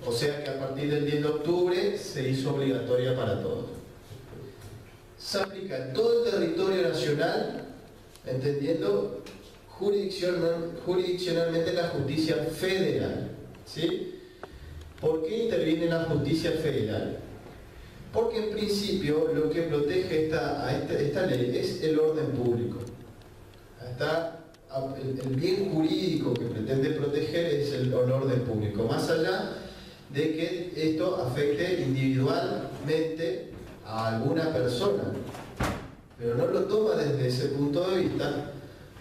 O sea que a partir del 10 de octubre se hizo obligatoria para todos. Se aplica en todo el territorio nacional, entendiendo jurisdiccionalmente la justicia federal. ¿Sí? ¿Por qué interviene la justicia federal? Porque en principio lo que protege esta ley es el orden público. El bien jurídico que pretende proteger es el orden público, más allá de que esto afecte individualmente a alguna persona, pero no lo toma desde ese punto de vista,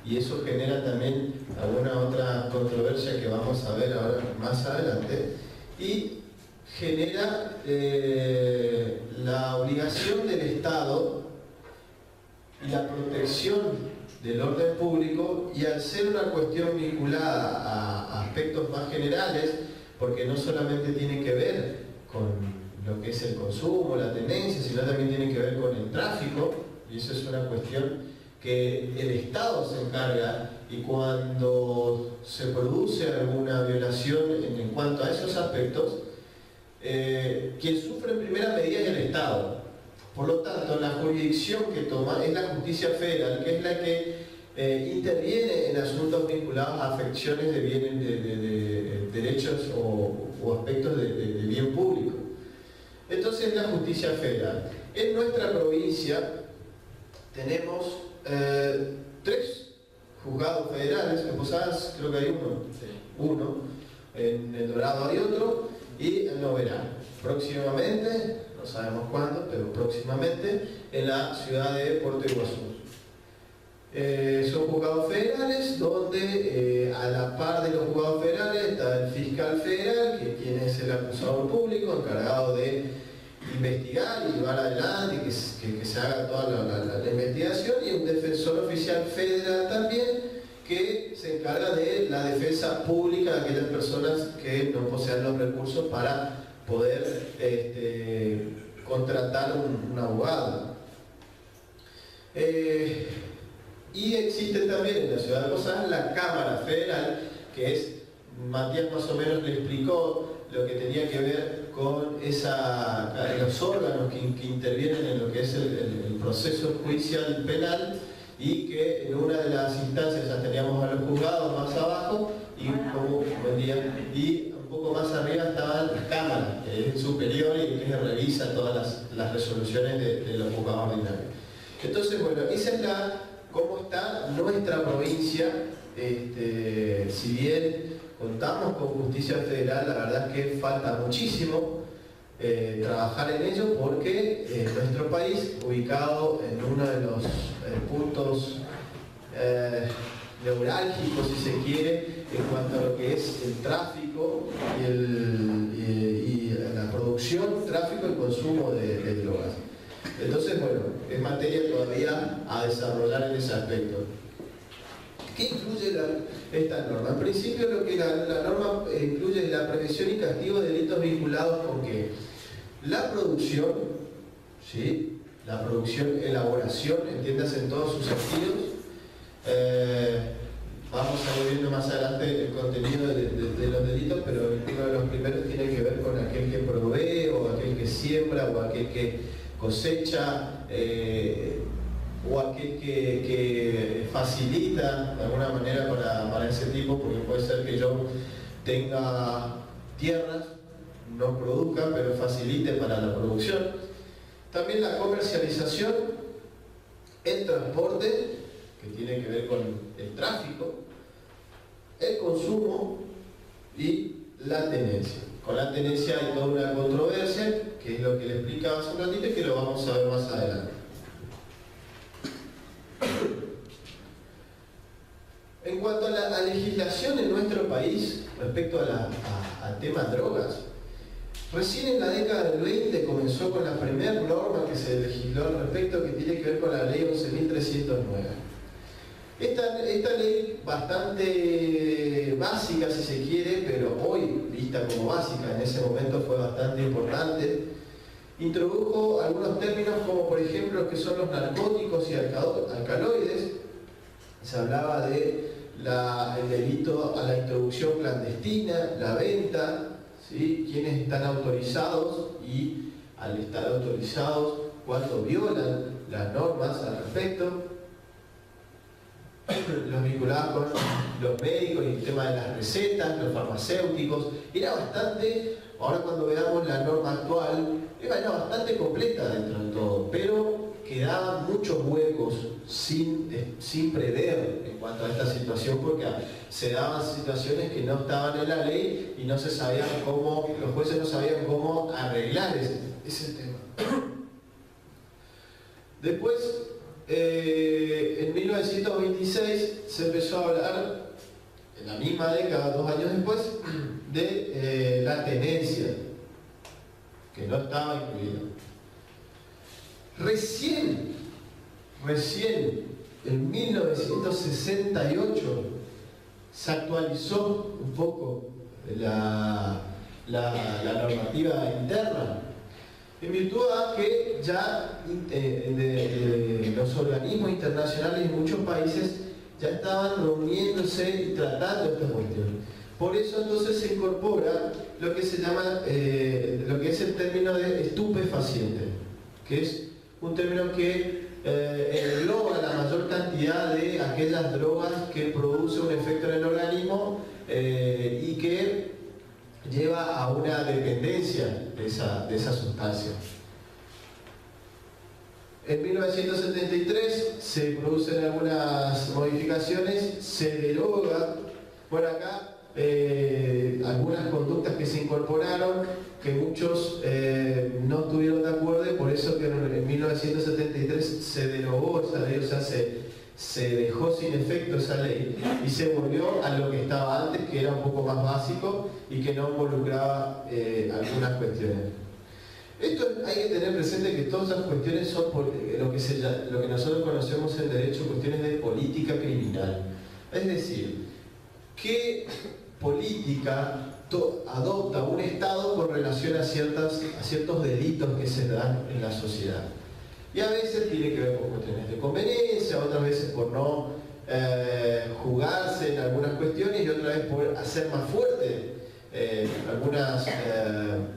y eso genera también alguna otra controversia que vamos a ver ahora más adelante, y genera la obligación del Estado y la protección del orden público, y al ser una cuestión vinculada a aspectos más generales, porque no solamente tiene que ver con lo que es el consumo, la tenencia, sino también tiene que ver con el tráfico, y eso es una cuestión que el Estado se encarga, y cuando se produce alguna violación en cuanto a esos aspectos, quien sufre en primera medida es el Estado. Por lo tanto, la jurisdicción que toma es la justicia federal, que es la que interviene en asuntos vinculados a afecciones de bienes, de derechos o aspectos de bien público. Entonces, la justicia federal. En nuestra provincia tenemos 3 juzgados federales. En Posadas creo que hay uno, en El Dorado hay otro, y en Noverá. Próximamente, no sabemos cuándo, pero próximamente, en la ciudad de Puerto Iguazú. Son juzgados federales donde a la par de los juzgados federales está el fiscal federal, quien es el acusador público encargado de investigar y llevar adelante, que se haga toda la investigación, y un defensor oficial federal también, que se encarga de la defensa pública de aquellas personas que no posean los recursos para poder contratar un abogado. Y existe también en la ciudad de Posadas la Cámara Federal, que es, Matías más o menos le explicó lo que tenía que ver con los órganos que intervienen en lo que es el proceso judicial penal, y que en una de las instancias ya teníamos a los juzgados más abajo, y un poco más arriba estaban las cámaras, que es superior y que revisa todas las resoluciones de los juzgados ordinarios. Entonces, bueno, esa es cómo está nuestra provincia. Si bien contamos con justicia federal, la verdad es que falta muchísimo trabajar en ello, porque nuestro país, ubicado en uno de los puntos neurálgicos, si se quiere, en cuanto a lo que es el tráfico y la producción, tráfico y consumo de drogas. Entonces, bueno, es materia todavía a desarrollar en ese aspecto. ¿Qué incluye esta norma? En principio, lo que la norma incluye es la prevención y castigo de delitos vinculados con que la producción, ¿sí? La producción, elaboración, entiéndase en todos sus sentidos. Vamos a ir viendo más adelante el contenido de los delitos, pero uno de los primeros tiene que ver con aquel que provee, o aquel que siembra, o aquel que cosecha, o aquel que facilita de alguna manera para ese tipo, porque puede ser que yo tenga tierras, no produzca, pero facilite para la producción. También la comercialización, el transporte, que tiene que ver con el tráfico, el consumo y la tenencia. Con la tenencia hay toda una controversia, que es lo que le explicaba hace un ratito y que lo vamos a ver más adelante. En cuanto a la legislación en nuestro país respecto al tema drogas, recién en la década del 20 comenzó con la primera norma que se legisló al respecto, que tiene que ver con la ley 11.309. Esta ley, bastante básica si se quiere, pero hoy vista como básica, en ese momento fue bastante importante, introdujo algunos términos como por ejemplo lo que son los narcóticos y alcaloides. Se hablaba de el delito a la introducción clandestina, la venta, ¿sí? Quiénes están autorizados y al estar autorizados, cuando violan las normas al respecto, los vinculados con los médicos y el tema de las recetas, los farmacéuticos. Era bastante, ahora cuando veamos la norma actual, era bastante completa dentro de todo, pero quedaban muchos huecos sin prever en cuanto a esta situación, porque se daban situaciones que no estaban en la ley y no se sabían cómo, los jueces no sabían cómo arreglar ese tema. Después, en 1926 se empezó a hablar, en la misma década, 2 años después, de la tenencia, que no estaba incluida. Recién, en 1968, se actualizó un poco la normativa interna, en virtud a que ya los organismos internacionales en muchos países ya estaban reuniéndose y tratando esta cuestión. Por eso entonces se incorpora lo que se llama, lo que es el término de estupefaciente, que es un término que engloba la mayor cantidad de aquellas drogas que producen un efecto en el organismo y que lleva a una dependencia de esa sustancia. En 1973 se producen algunas modificaciones, se deroga, por acá, algunas conductas que se incorporaron, que muchos no estuvieron de acuerdo, y por eso que en 1973 se derogó esa ley, o sea, se dejó sin efecto esa ley y se volvió a lo que estaba antes, que era un poco más básico y que no involucraba algunas cuestiones. Esto hay que tener presente, que todas esas cuestiones son lo que nosotros conocemos en derecho, cuestiones de política criminal. Es decir, ¿qué política adopta un Estado con relación a ciertos delitos que se dan en la sociedad? Y a veces tiene que ver con cuestiones de conveniencia, otras veces por no jugarse en algunas cuestiones, y otras veces por hacer más fuerte algunas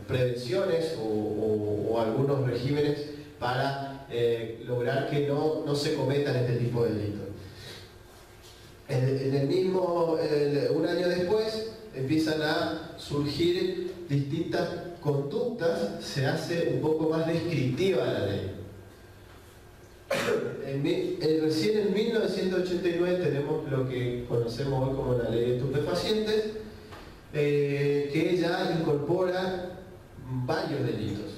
prevenciones o algunos regímenes para lograr que no se cometan este tipo de delitos. Un año después empiezan a surgir distintas conductas, se hace un poco más descriptiva la ley. Recién en 1989 tenemos lo que conocemos hoy como la ley de estupefacientes, que ya incorpora varios delitos.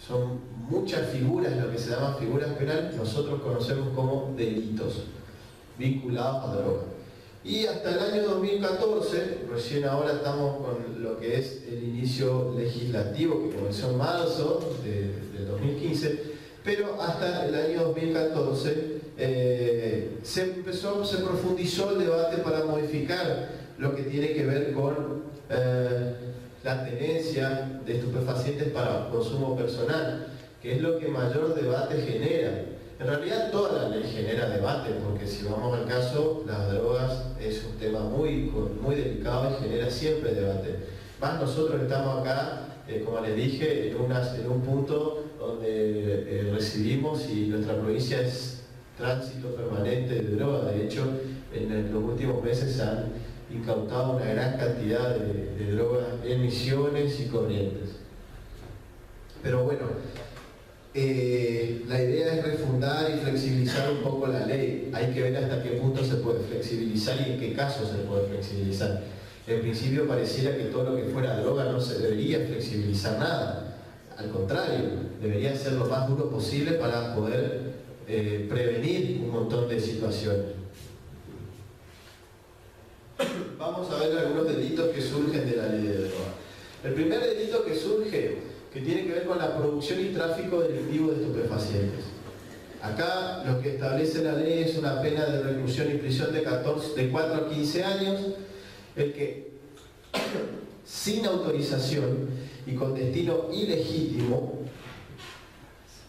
Son muchas figuras, lo que se llaman figuras penales, nosotros conocemos como delitos vinculados a droga. Y hasta el año 2014, recién ahora estamos con lo que es el inicio legislativo, que comenzó en marzo de 2015, pero hasta el año 2014 se profundizó el debate para modificar lo que tiene que ver con la tenencia de estupefacientes para consumo personal, que es lo que mayor debate genera. En realidad toda la ley genera debate, porque si vamos al caso, las drogas es un tema muy delicado y genera siempre debate. Más nosotros estamos acá, como les dije, en un punto donde residimos y nuestra provincia es tránsito permanente de droga. De hecho, en los últimos meses se han incautado una gran cantidad de drogas en Misiones y Corrientes. Pero bueno, la idea es refundar y flexibilizar un poco la ley. Hay que ver hasta qué punto se puede flexibilizar y en qué casos se puede flexibilizar. En principio pareciera que todo lo que fuera droga no se debería flexibilizar nada. Al contrario, debería ser lo más duro posible para poder prevenir un montón de situaciones. Vamos a ver algunos delitos que surgen de la ley de droga. El primer delito que surge, que tiene que ver con la producción y tráfico delictivo de estupefacientes. Acá lo que establece la ley es una pena de reclusión y prisión de 4 a 15 años, el que sin autorización y con destino ilegítimo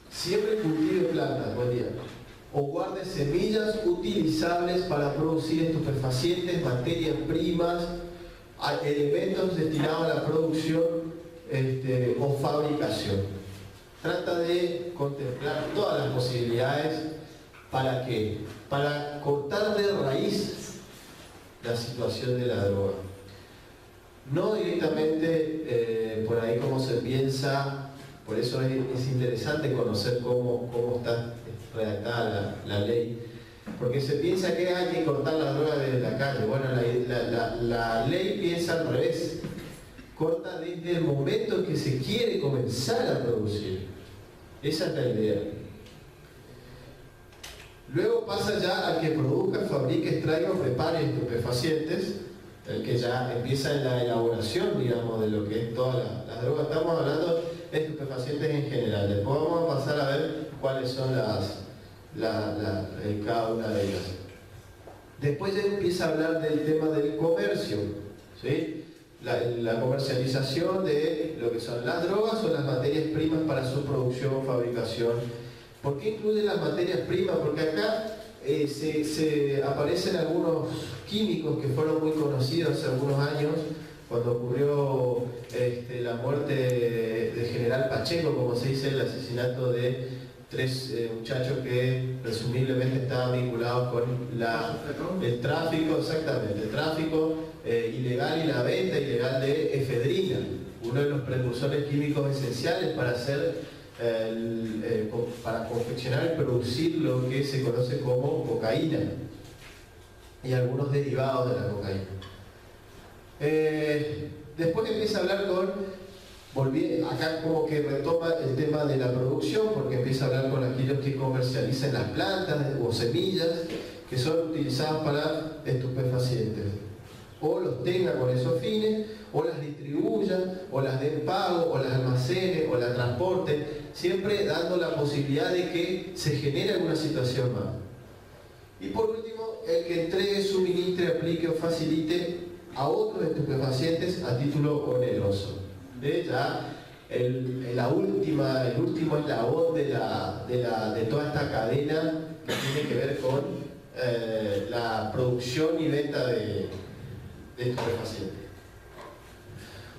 siempre cultive plantas, o guarde semillas utilizables para producir estupefacientes, materias primas, a elementos destinados a la producción o fabricación. Trata de contemplar todas las posibilidades. ¿Para qué? Para cortar de raíz la situación de la droga. No directamente por ahí como se piensa. Por eso es interesante conocer cómo está redactada la ley. Porque se piensa que hay que cortar la droga desde la calle. Bueno, la ley piensa al revés. Corta desde el momento en que se quiere comenzar a producir. Esa es la idea. Luego pasa ya al que produzca, fabrique, extraiga o prepare estupefacientes, el que ya empieza en la elaboración, digamos, de lo que es todas las drogas. Estamos hablando de estupefacientes en general. Después vamos a pasar a ver cuáles son cada una de ellas. Después ya empieza a hablar del tema del comercio, ¿sí? La comercialización de lo que son las drogas o las materias primas para su producción o fabricación. ¿Por qué incluye las materias primas? Porque acá se aparecen algunos químicos que fueron muy conocidos hace algunos años, cuando ocurrió la muerte de General Pacheco, como se dice, el asesinato de 3 muchachos que presumiblemente estaban vinculados con el tráfico, exactamente, el tráfico ilegal y la venta ilegal de efedrina, uno de los precursores químicos esenciales para para confeccionar y producir lo que se conoce como cocaína y algunos derivados de la cocaína. Después empieza a hablar acá como que retoma el tema de la producción, porque empieza a hablar con aquellos que comercializan las plantas o semillas que son utilizadas para estupefacientes, o los tenga con esos fines, o las distribuya, o las den pago, o las almacene, o las transporte, siempre dando la posibilidad de que se genere alguna situación más. Y por último, el que entregue, suministre, aplique o facilite a otros estupefacientes a título oneroso. Ya el último eslabón de toda esta cadena que tiene que ver con la producción y venta de estupefacientes.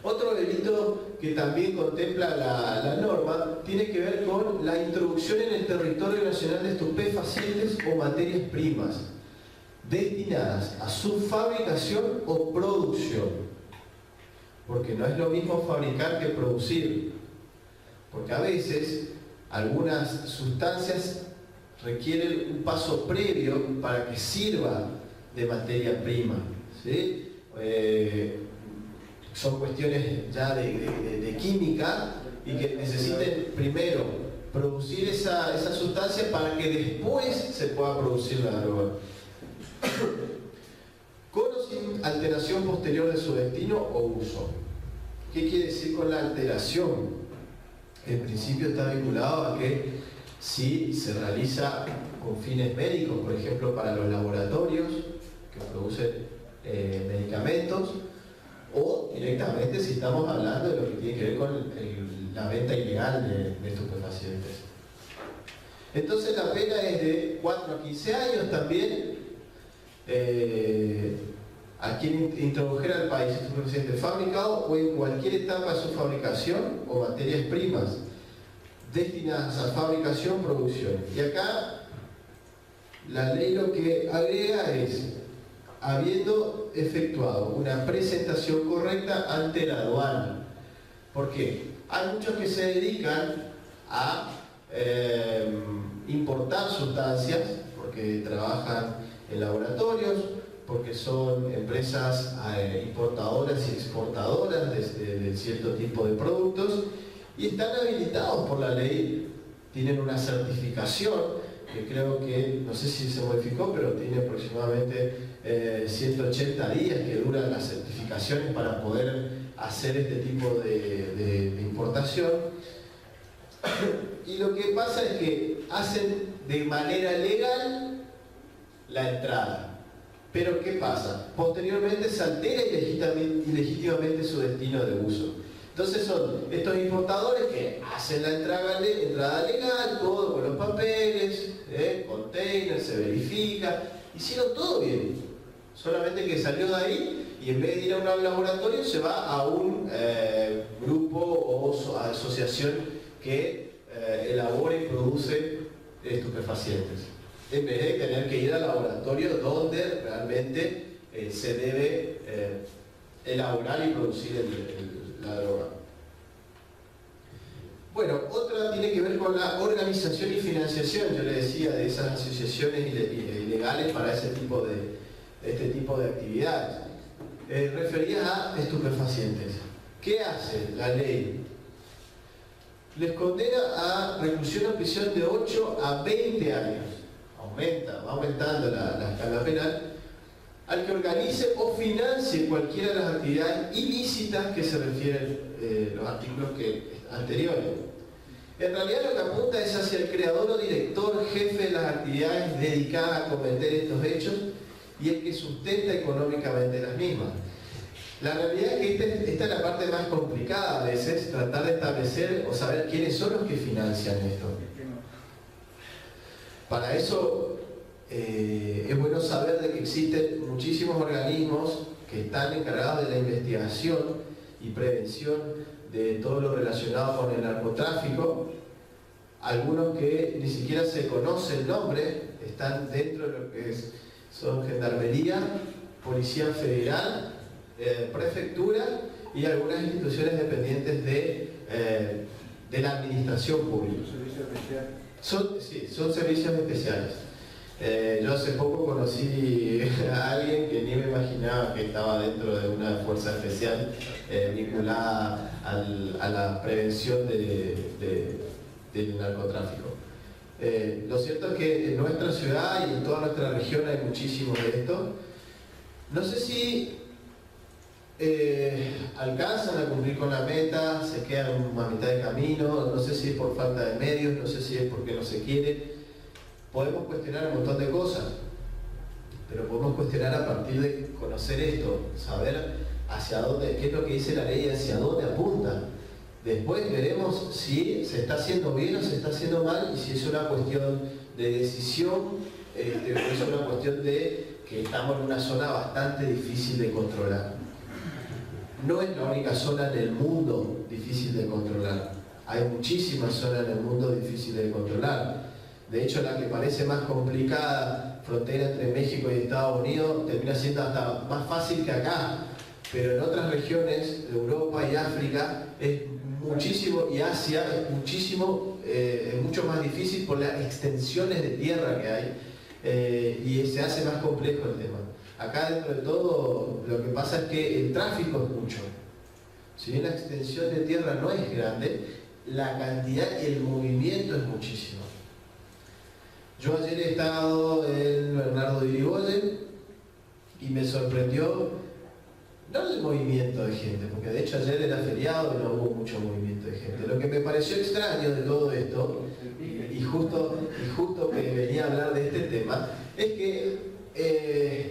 Otro delito que también contempla la norma tiene que ver con la introducción en el territorio nacional de estupefacientes o materias primas destinadas a su fabricación o producción. Porque no es lo mismo fabricar que producir. Porque a veces algunas sustancias requieren un paso previo para que sirva de materia prima, ¿sí? Son cuestiones ya de química y que necesiten primero producir esa sustancia para que después se pueda producir la droga. Con o sin alteración posterior de su destino o uso. ¿Qué quiere decir con la alteración? En principio está vinculado a que si se realiza con fines médicos, por ejemplo para los laboratorios que producen medicamentos, o directamente si estamos hablando de lo que tiene que ver con la venta ilegal de estupefacientes. Entonces la pena es de 4 a 15 años también a quien introdujera al país estupefaciente fabricado o en cualquier etapa de su fabricación o materias primas destinadas a fabricación o producción. Y acá la ley lo que agrega es: habiendo efectuado una presentación correcta ante la aduana. ¿Por qué? Hay muchos que se dedican a importar sustancias, porque trabajan en laboratorios, porque son empresas importadoras y exportadoras de cierto tipo de productos, y están habilitados por la ley, tienen una certificación, que creo que, no sé si se modificó, pero tiene aproximadamente 180 días que duran las certificaciones para poder hacer este tipo de importación. Y lo que pasa es que hacen de manera legal la entrada. Pero ¿qué pasa? Posteriormente se altera ilegítimamente su destino de uso. Entonces son estos importadores que hacen la entrada legal, todo con los papeles, container, se verifica, hicieron todo bien. Solamente que salió de ahí y en vez de ir a un laboratorio se va a un grupo o asociación que elabora y produce estupefacientes, en vez de tener que ir al laboratorio donde realmente se debe elaborar y producir la droga. Bueno, otra tiene que ver con la organización y financiación, yo le decía, de esas asociaciones ilegales para este tipo de actividades. Referidas a estupefacientes. ¿Qué hace la ley? Les condena a reclusión o prisión de 8 a 20 años. Va aumentando la escala penal. Al que organice o financie cualquiera de las actividades ilícitas que se refieren los artículos anteriores. En realidad lo que apunta es hacia el creador o director, jefe de las actividades dedicadas a cometer estos hechos y el que sustenta económicamente las mismas. La realidad es que esta es la parte más complicada a veces, tratar de establecer o saber quiénes son los que financian esto. Para eso es bueno saber de que existen muchísimos organismos que están encargados de la investigación y prevención de todo lo relacionado con el narcotráfico, algunos que ni siquiera se conoce el nombre, están dentro de lo que son Gendarmería, Policía Federal, Prefectura y algunas instituciones dependientes de la administración pública. Son servicios especiales. Yo hace poco conocí a alguien que ni me imaginaba que estaba dentro de una fuerza especial vinculada a la prevención del narcotráfico. Lo cierto es que en nuestra ciudad y en toda nuestra región hay muchísimos de estos. No sé si alcanzan a cumplir con la meta, se quedan a mitad de camino, no sé si es por falta de medios, no sé si es porque no se quiere. Podemos cuestionar un montón de cosas, pero podemos cuestionar a partir de conocer esto, saber hacia dónde, qué es lo que dice la ley y hacia dónde apunta. Después veremos si se está haciendo bien o se está haciendo mal y si es una cuestión de decisión o es una cuestión de que estamos en una zona bastante difícil de controlar. No es la única zona en el mundo difícil de controlar. Hay muchísimas zonas en el mundo difíciles de controlar. De hecho, la que parece más complicada, frontera entre México y Estados Unidos, termina siendo hasta más fácil que acá. Pero en otras regiones de Europa y África es muchísimo, y Asia es mucho más difícil por las extensiones de tierra que hay y se hace más complejo el tema. Acá dentro de todo lo que pasa es que el tráfico es mucho. Si bien la extensión de tierra no es grande, la cantidad y el movimiento es muchísimo. Yo ayer he estado en Bernardo de Irigoyen y me sorprendió no el movimiento de gente, porque de hecho ayer era feriado y no hubo mucho movimiento de gente. Lo que me pareció extraño de todo esto, y justo que venía a hablar de este tema, es que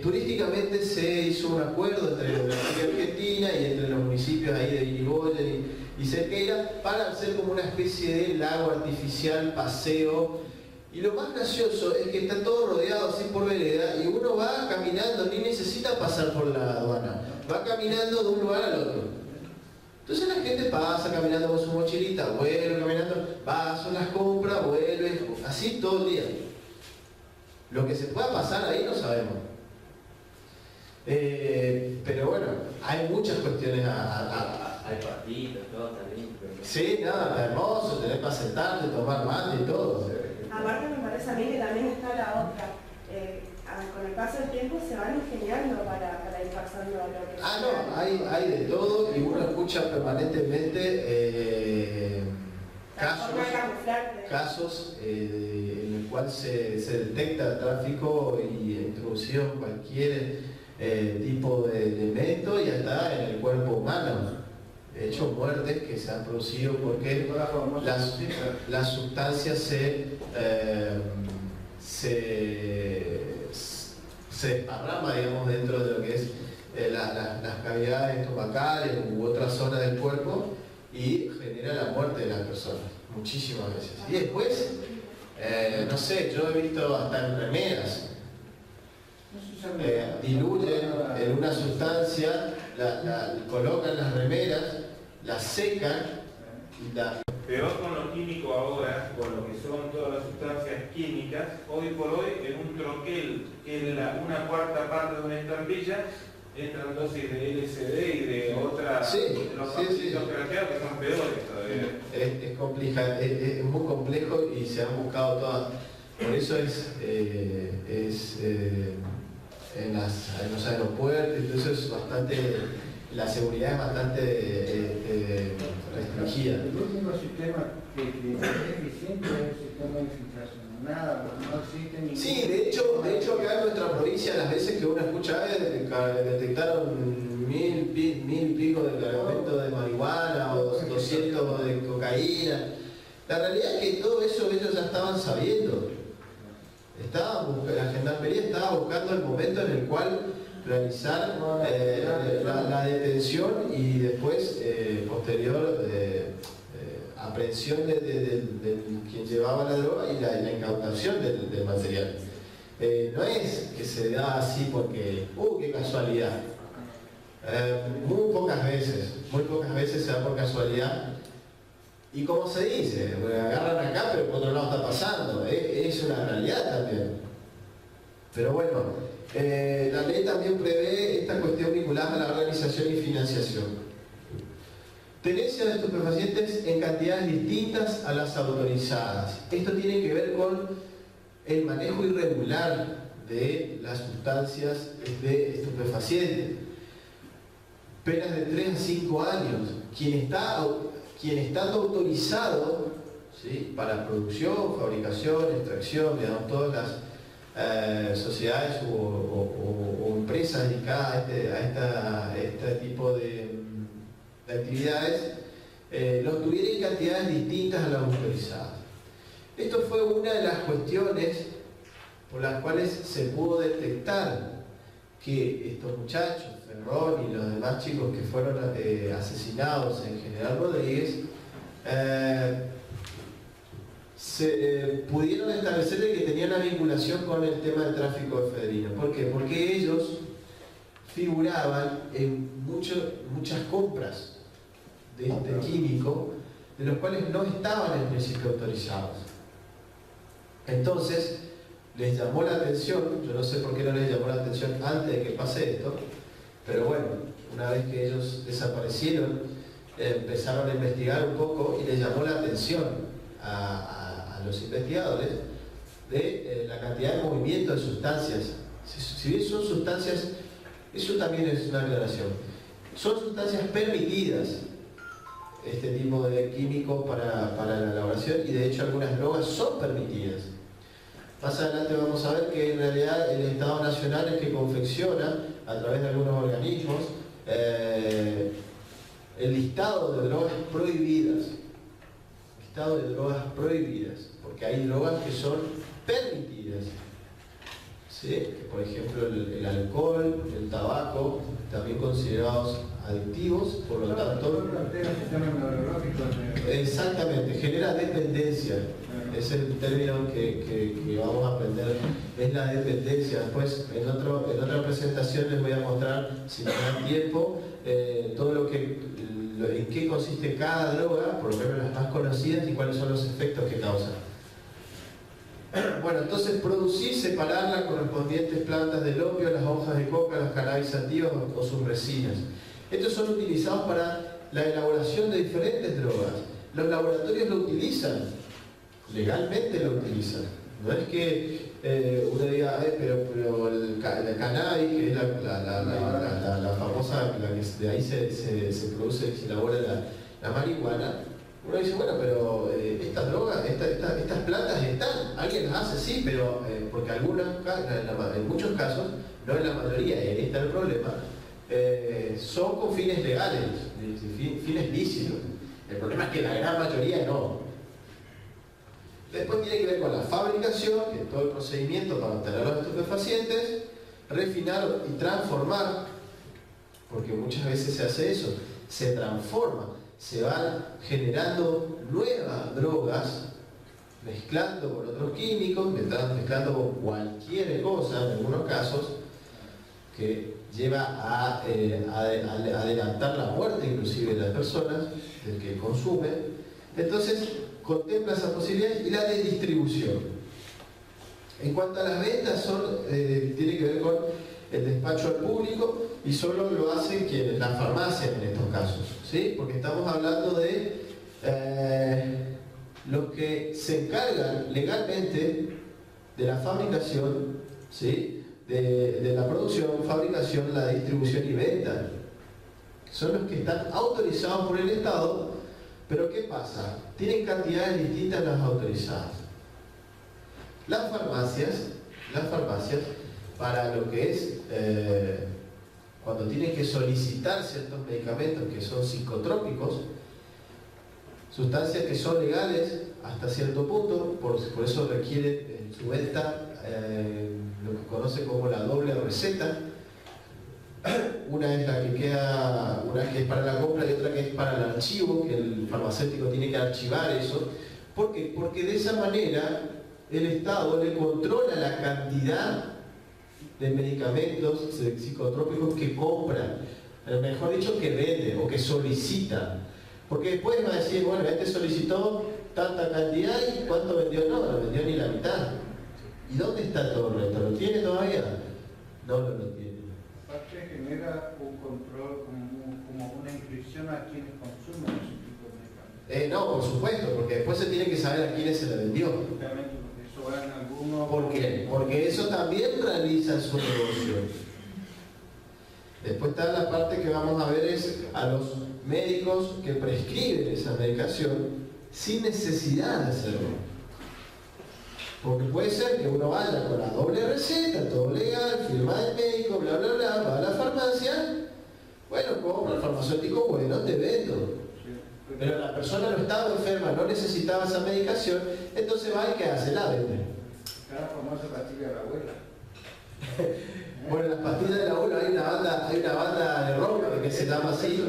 turísticamente se hizo un acuerdo entre la República Argentina y entre los municipios ahí de Irigoyen y Cerqueira para hacer como una especie de lago artificial, paseo. Y lo más gracioso es que está todo rodeado así por vereda y uno va caminando, ni necesita pasar por la aduana, va caminando de un lugar al otro. Entonces la gente pasa caminando con su mochilita, vuelve caminando, va, hace unas compras, vuelve, así todo el día. Lo que se pueda pasar ahí no sabemos. Pero bueno, hay muchas cuestiones hay partidos, todo también. Sí, nada, hermoso, tener para sentarte, tomar mate y todo. Aparte me parece a mí que también está la otra. Con el paso del tiempo se van ingeniando para ir pasando a lo que... No, hay de todo y uno escucha permanentemente casos en el cual se detecta tráfico y introducción cualquier tipo de elemento y hasta en el cuerpo humano. De hecho, muertes que se han producido porque las sustancias se desparrama, digamos, dentro de lo que es las cavidades estomacales u otras zonas del cuerpo y genera la muerte de las personas, muchísimas veces. Y después, no sé, yo he visto hasta en remeras diluyen en una sustancia, colocan las remeras, las secan y la... Peor con lo químico ahora, con lo que son todas las sustancias químicas, hoy por hoy en un troquel, que es una cuarta parte de una estampilla, entran dosis de LSD y de otras, los papitos craqueados que son peores todavía. Es compleja, es muy complejo y se han buscado todas. Por eso en los aeropuertos, entonces es bastante, la seguridad es bastante restringida. El único sistema que es eficiente es el sistema de infiltración. Nada, no existe ningún... Sí, de hecho acá en nuestra provincia, las veces que uno escucha, detectaron 1000 y pico de cargamento de marihuana o 200 de cocaína. La realidad es que todo eso ellos ya estaban sabiendo. La gendarmería estaba buscando el momento en el cual realizar la detención y después posterior aprehensión de quien llevaba la droga y la incautación del material. No es que se da así porque, qué casualidad. Muy pocas veces se da por casualidad. Y como se dice, agarran acá pero por otro lado está pasando, es una realidad también. Pero bueno, la ley también prevé esta cuestión vinculada a la organización y financiación. Tenencia de estupefacientes en cantidades distintas a las autorizadas. Esto tiene que ver con el manejo irregular de las sustancias de estupefacientes. Penas de 3 a 5 años. Quien está autorizado, ¿sí?, para producción, fabricación, extracción, digamos, todas las sociedades o empresas dedicadas a este tipo de actividades, los tuviera en cantidades distintas a las autorizadas. Esto fue una de las cuestiones por las cuales se pudo detectar que estos muchachos, Ferrón y los demás chicos que fueron asesinados en General Rodríguez, pudieron establecer que tenían una vinculación con el tema del tráfico de efedrina. ¿Por qué? Porque ellos figuraban en muchas compras de este químico, de los cuales no estaban en principio autorizados. Entonces, les llamó la atención, yo no sé por qué no les llamó la atención antes de que pase esto, pero bueno, una vez que ellos desaparecieron, empezaron a investigar un poco y les llamó la atención a los investigadores de la cantidad de movimiento de sustancias. Si bien son sustancias, eso también es una aclaración, son sustancias permitidas, este tipo de químicos para la elaboración, y de hecho algunas drogas son permitidas. Más adelante vamos a ver que en realidad el Estado Nacional es que confecciona, a través de algunos organismos, el listado de drogas prohibidas. Listado de drogas prohibidas, porque hay drogas que son permitidas. ¿Sí? Por ejemplo, el alcohol, el tabaco, también considerados adictivos, por lo tanto... Exactamente, genera dependencia. Es el término que vamos a aprender, es la dependencia. Después, en otra presentación les voy a mostrar, si me dan tiempo, todo en qué consiste cada droga, por lo menos las más conocidas, y cuáles son los efectos que causan. Bueno, entonces producir, separar las correspondientes plantas del opio, las hojas de coca, las cannabis sativas o sus resinas. Estos son utilizados para la elaboración de diferentes drogas. Los laboratorios lo utilizan, legalmente lo utilizan. No es que uno diga, pero el cannabis, que es la famosa, la que de ahí se produce, se elabora la marihuana, uno dice, bueno, pero estas drogas, estas plantas están, alguien las hace, sí, pero porque en muchos casos, no en la mayoría, y ahí está el problema, son con fines legales, fines lícitos. El problema es que la gran mayoría no. Después tiene que ver con la fabricación, que es todo el procedimiento para obtener los estupefacientes, refinar y transformar, porque muchas veces se hace eso, se transforma, se van generando nuevas drogas, mezclando con otros químicos, mezclando con cualquier cosa, en algunos casos, que lleva a adelantar la muerte inclusive de las personas, del que consume. Entonces, contempla esas posibilidades y la de distribución. En cuanto a las ventas, tiene que ver con el despacho al público y solo lo hacen quienes, las farmacias en estos casos, ¿sí? Porque estamos hablando de los que se encargan legalmente de la fabricación, ¿sí? de la producción, fabricación, la distribución y venta. Son los que están autorizados por el Estado, pero ¿qué pasa? Tienen cantidades distintas las autorizadas. Las farmacias, para lo que es cuando tienen que solicitar ciertos medicamentos que son psicotrópicos, sustancias que son legales hasta cierto punto, por eso requieren en su venta lo que conoce como la doble receta. Una es la que queda, una que es para la compra y otra que es para el archivo, que el farmacéutico tiene que archivar eso. ¿Por qué? Porque de esa manera el Estado le controla la cantidad de medicamentos psicotrópicos que compra, mejor dicho, que vende o que solicita. Porque después va a decir, bueno, este solicitó tanta cantidad y ¿cuánto vendió? No vendió ni la mitad. ¿Y dónde está todo el resto? ¿Lo tiene todavía? No lo tiene. Aparte genera un control, como una inscripción a quienes consumen ese tipo de medicamentos. No, por supuesto, porque después se tiene que saber a quiénes se le vendió. Justamente porque eso va en algunos... ¿Por qué? Porque eso también realiza su negocio. Después está la parte que vamos a ver es a los médicos que prescriben esa medicación sin necesidad de hacerlo. Porque puede ser que uno vaya con la doble receta, todo legal, firma del médico, bla bla bla, va a la farmacia, bueno, compra el farmacéutico, bueno, te vendo. Pero la persona no estaba enferma, no necesitaba esa medicación, entonces va y ¿qué hace? La vende. Cada famosa pastilla de la abuela. Bueno, las pastillas de la abuela hay una banda de rock que se llama así,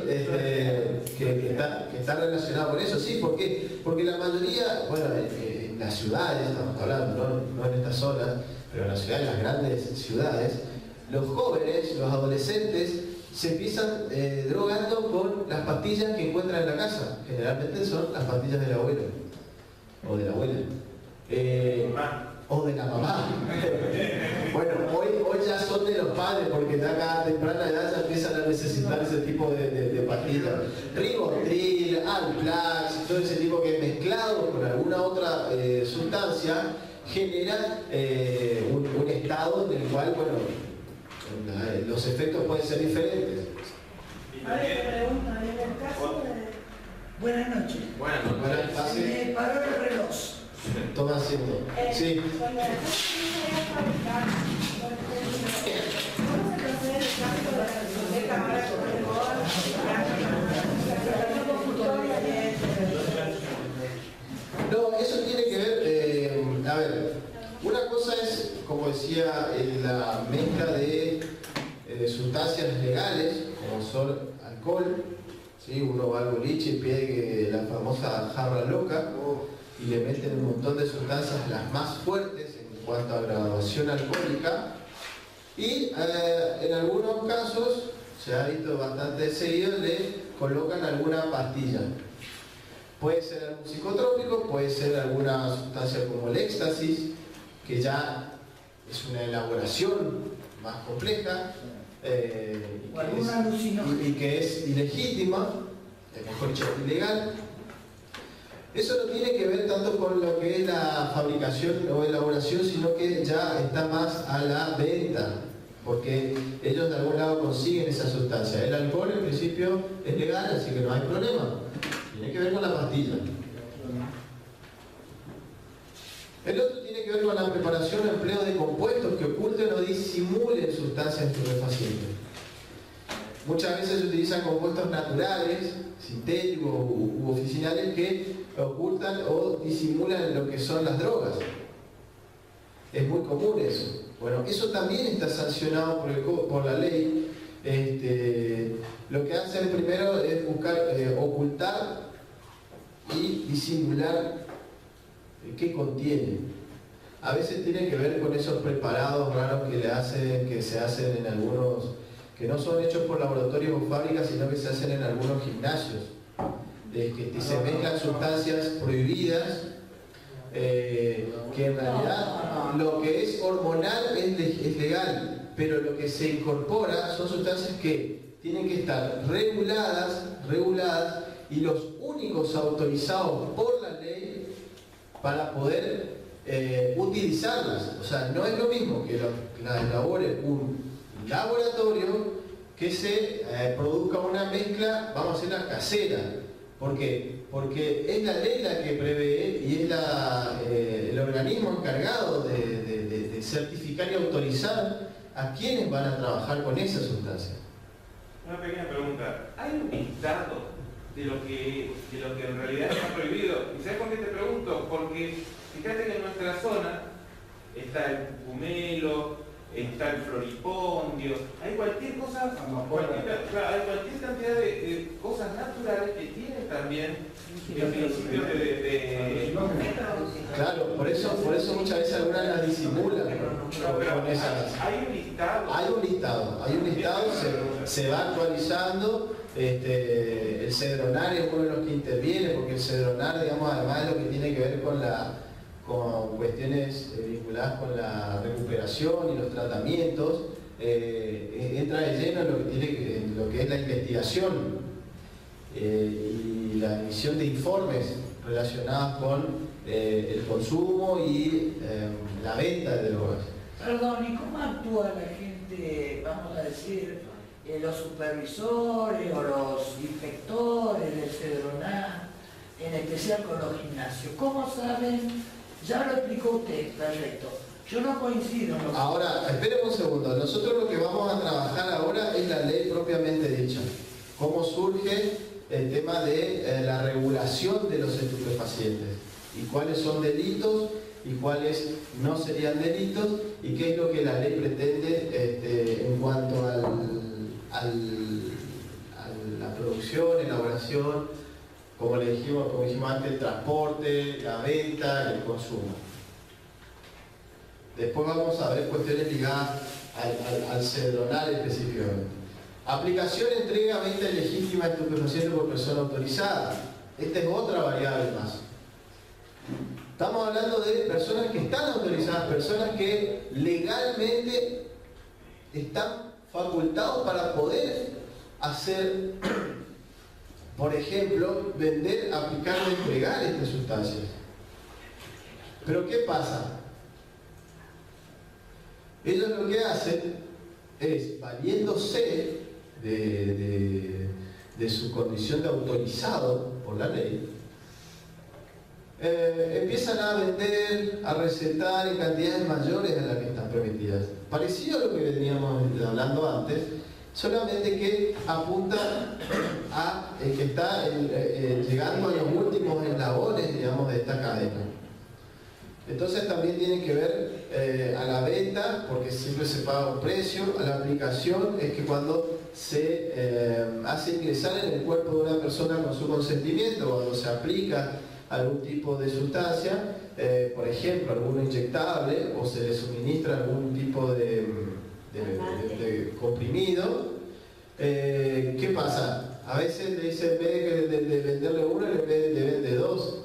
que está relacionada con eso, sí, ¿por qué? Porque la mayoría, bueno, en las ciudades, estamos hablando, no en estas zonas, pero en las ciudades, en las grandes ciudades, los jóvenes, los adolescentes, se empiezan drogando con las pastillas que encuentran en la casa. Generalmente son las pastillas del abuelo, o de la abuela. O de la mamá. Bueno, hoy ya son de los padres, porque ya a temprana edad ya empiezan a necesitar ese tipo de pastillas. Ribotril, Alplax, todo ese tipo que mezclado con alguna otra sustancia genera un estado en el cual, bueno, los efectos pueden ser diferentes. A ver, te pregunto, en el caso de... Buenas noches. Buenas noches. Se me paró el reloj. Toma asiento. Sí. Cuando la gente quiere fabricar, ¿cómo se procede el caso de la biblioteca ahora con el No, eso tiene que ver, a ver, una cosa es, como decía, la mezcla de sustancias legales, como son alcohol, ¿sí? Uno va al boliche y pide la famosa jarra loca, y le meten un montón de sustancias, las más fuertes en cuanto a graduación alcohólica, y en algunos casos, se ha visto bastante seguido, le colocan alguna pastilla. Puede ser algún psicotrópico, puede ser alguna sustancia como el éxtasis, que ya es una elaboración más compleja, y que es ilegítima, mejor dicho, ilegal. Eso no tiene que ver tanto con lo que es la fabricación o elaboración, sino que ya está más a la venta, porque ellos de algún lado consiguen esa sustancia. El alcohol en principio es legal, así que no hay problema. Tiene que ver con la pastilla. El otro tiene que ver con la preparación o empleo de compuestos que oculten o disimulen sustancias estupefacientes. Muchas veces se utilizan compuestos naturales, sintéticos u oficinales que ocultan o disimulan lo que son las drogas. Es muy común eso. Bueno, eso también está sancionado por la ley. Lo que hacen primero es buscar ocultar y disimular ¿Qué contiene? A veces tiene que ver con esos preparados raros que se hacen en algunos, que no son hechos por laboratorios o fábricas, sino que se hacen en algunos gimnasios, que se mezclan sustancias prohibidas, que en realidad lo que es hormonal es legal, pero lo que se incorpora son sustancias que tienen que estar reguladas, y los únicos autorizados por la ley para poder utilizarlas. O sea, no es lo mismo que las elabore un laboratorio que se produzca una mezcla, vamos a decirla casera. ¿Por qué? Porque es la ley la que prevé y es el organismo encargado de certificar y autorizar a quienes van a trabajar con esa sustancia. Una pequeña pregunta. ¿Hay un listado de lo que en realidad está prohibido? ¿Y sabes por qué te pregunto? Porque fíjate que en nuestra zona está el pumelo, está el floripondio, hay cualquier cosa, hay cualquier cantidad de cosas naturales que tienen también principios de... Claro, por eso muchas veces algunas las disimulan con esas. Hay un listado. Hay un listado, se va actualizando. El cedronar es uno de los que interviene, porque el cedronar, digamos, además de lo que tiene que ver con cuestiones vinculadas con la recuperación y los tratamientos, entra de lleno en lo que es la investigación y la emisión de informes relacionados con el consumo y la venta de drogas. Perdón, ¿y cómo actúa la gente, vamos a decir, los supervisores o los inspectores del Cedronar, en especial con los gimnasios? ¿Cómo saben? Ya lo explicó usted, perfecto. Yo no coincido en lo que... Ahora, esperen un segundo. Nosotros lo que vamos a trabajar ahora es la ley propiamente dicha. ¿Cómo surge el tema de la regulación de los estupefacientes? ¿Y cuáles son delitos y cuáles no serían delitos? ¿Y qué es lo que la ley pretende en cuanto a la producción, elaboración, como dijimos antes, el transporte, la venta y el consumo? Después vamos a ver cuestiones ligadas al cedronar específicamente. Aplicación, entrega, venta ilegítima de estupefacientes por persona autorizada. Esta es otra variable más. Estamos hablando de personas que están autorizadas, personas que legalmente están facultados para poder hacer, por ejemplo, vender, aplicar o entregar estas sustancias. Pero ¿qué pasa? Ellos lo que hacen es, valiéndose de su condición de autorizado por la ley, empiezan a vender, a recetar en cantidades mayores a las que están permitidas. Parecido a lo que veníamos hablando antes, solamente que apunta a el que está llegando a los últimos eslabones, digamos, de esta cadena. Entonces también tiene que ver a la venta, porque siempre se paga un precio. A la aplicación es que cuando se hace ingresar en el cuerpo de una persona con su consentimiento, cuando se aplica algún tipo de sustancia, por ejemplo, alguno inyectable, o se le suministra algún tipo de comprimido. ¿Qué pasa? A veces le dicen, en vez de venderle uno, le vende dos.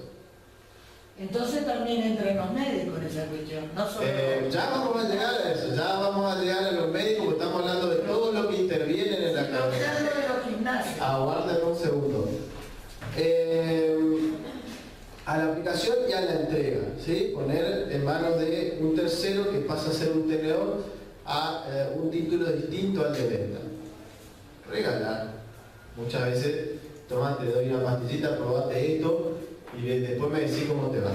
Entonces también entran los médicos en esa cuestión, no solo... Ya vamos a llegar a eso, ya vamos a llegar a los médicos, porque estamos hablando de todo lo que intervienen en la cadena. de los gimnasios. Aguarden un segundo. A la aplicación y a la entrega, ¿sí? Poner en manos de un tercero que pasa a ser un tenedor a un título distinto al de venta. Regalar. Muchas veces, toma, te doy una pastillita, probate esto y después me decís cómo te va.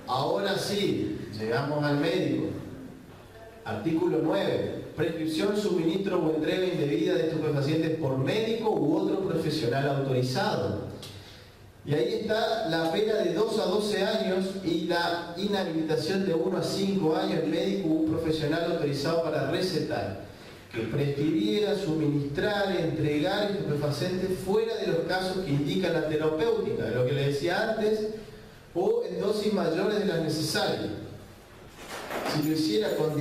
Ahora sí, llegamos al médico. Artículo 9. Prescripción, suministro o entrega indebida de estupefacientes por médico u otro profesional autorizado. Y ahí está la pena de 2 a 12 años y la inhabilitación de 1 a 5 años médico u profesional autorizado para recetar. que prescribiera, suministrar, entregar estupefacientes fuera de los casos que indica la terapéutica, de lo que le decía antes, o en dosis mayores de las necesarias. Si lo hiciera con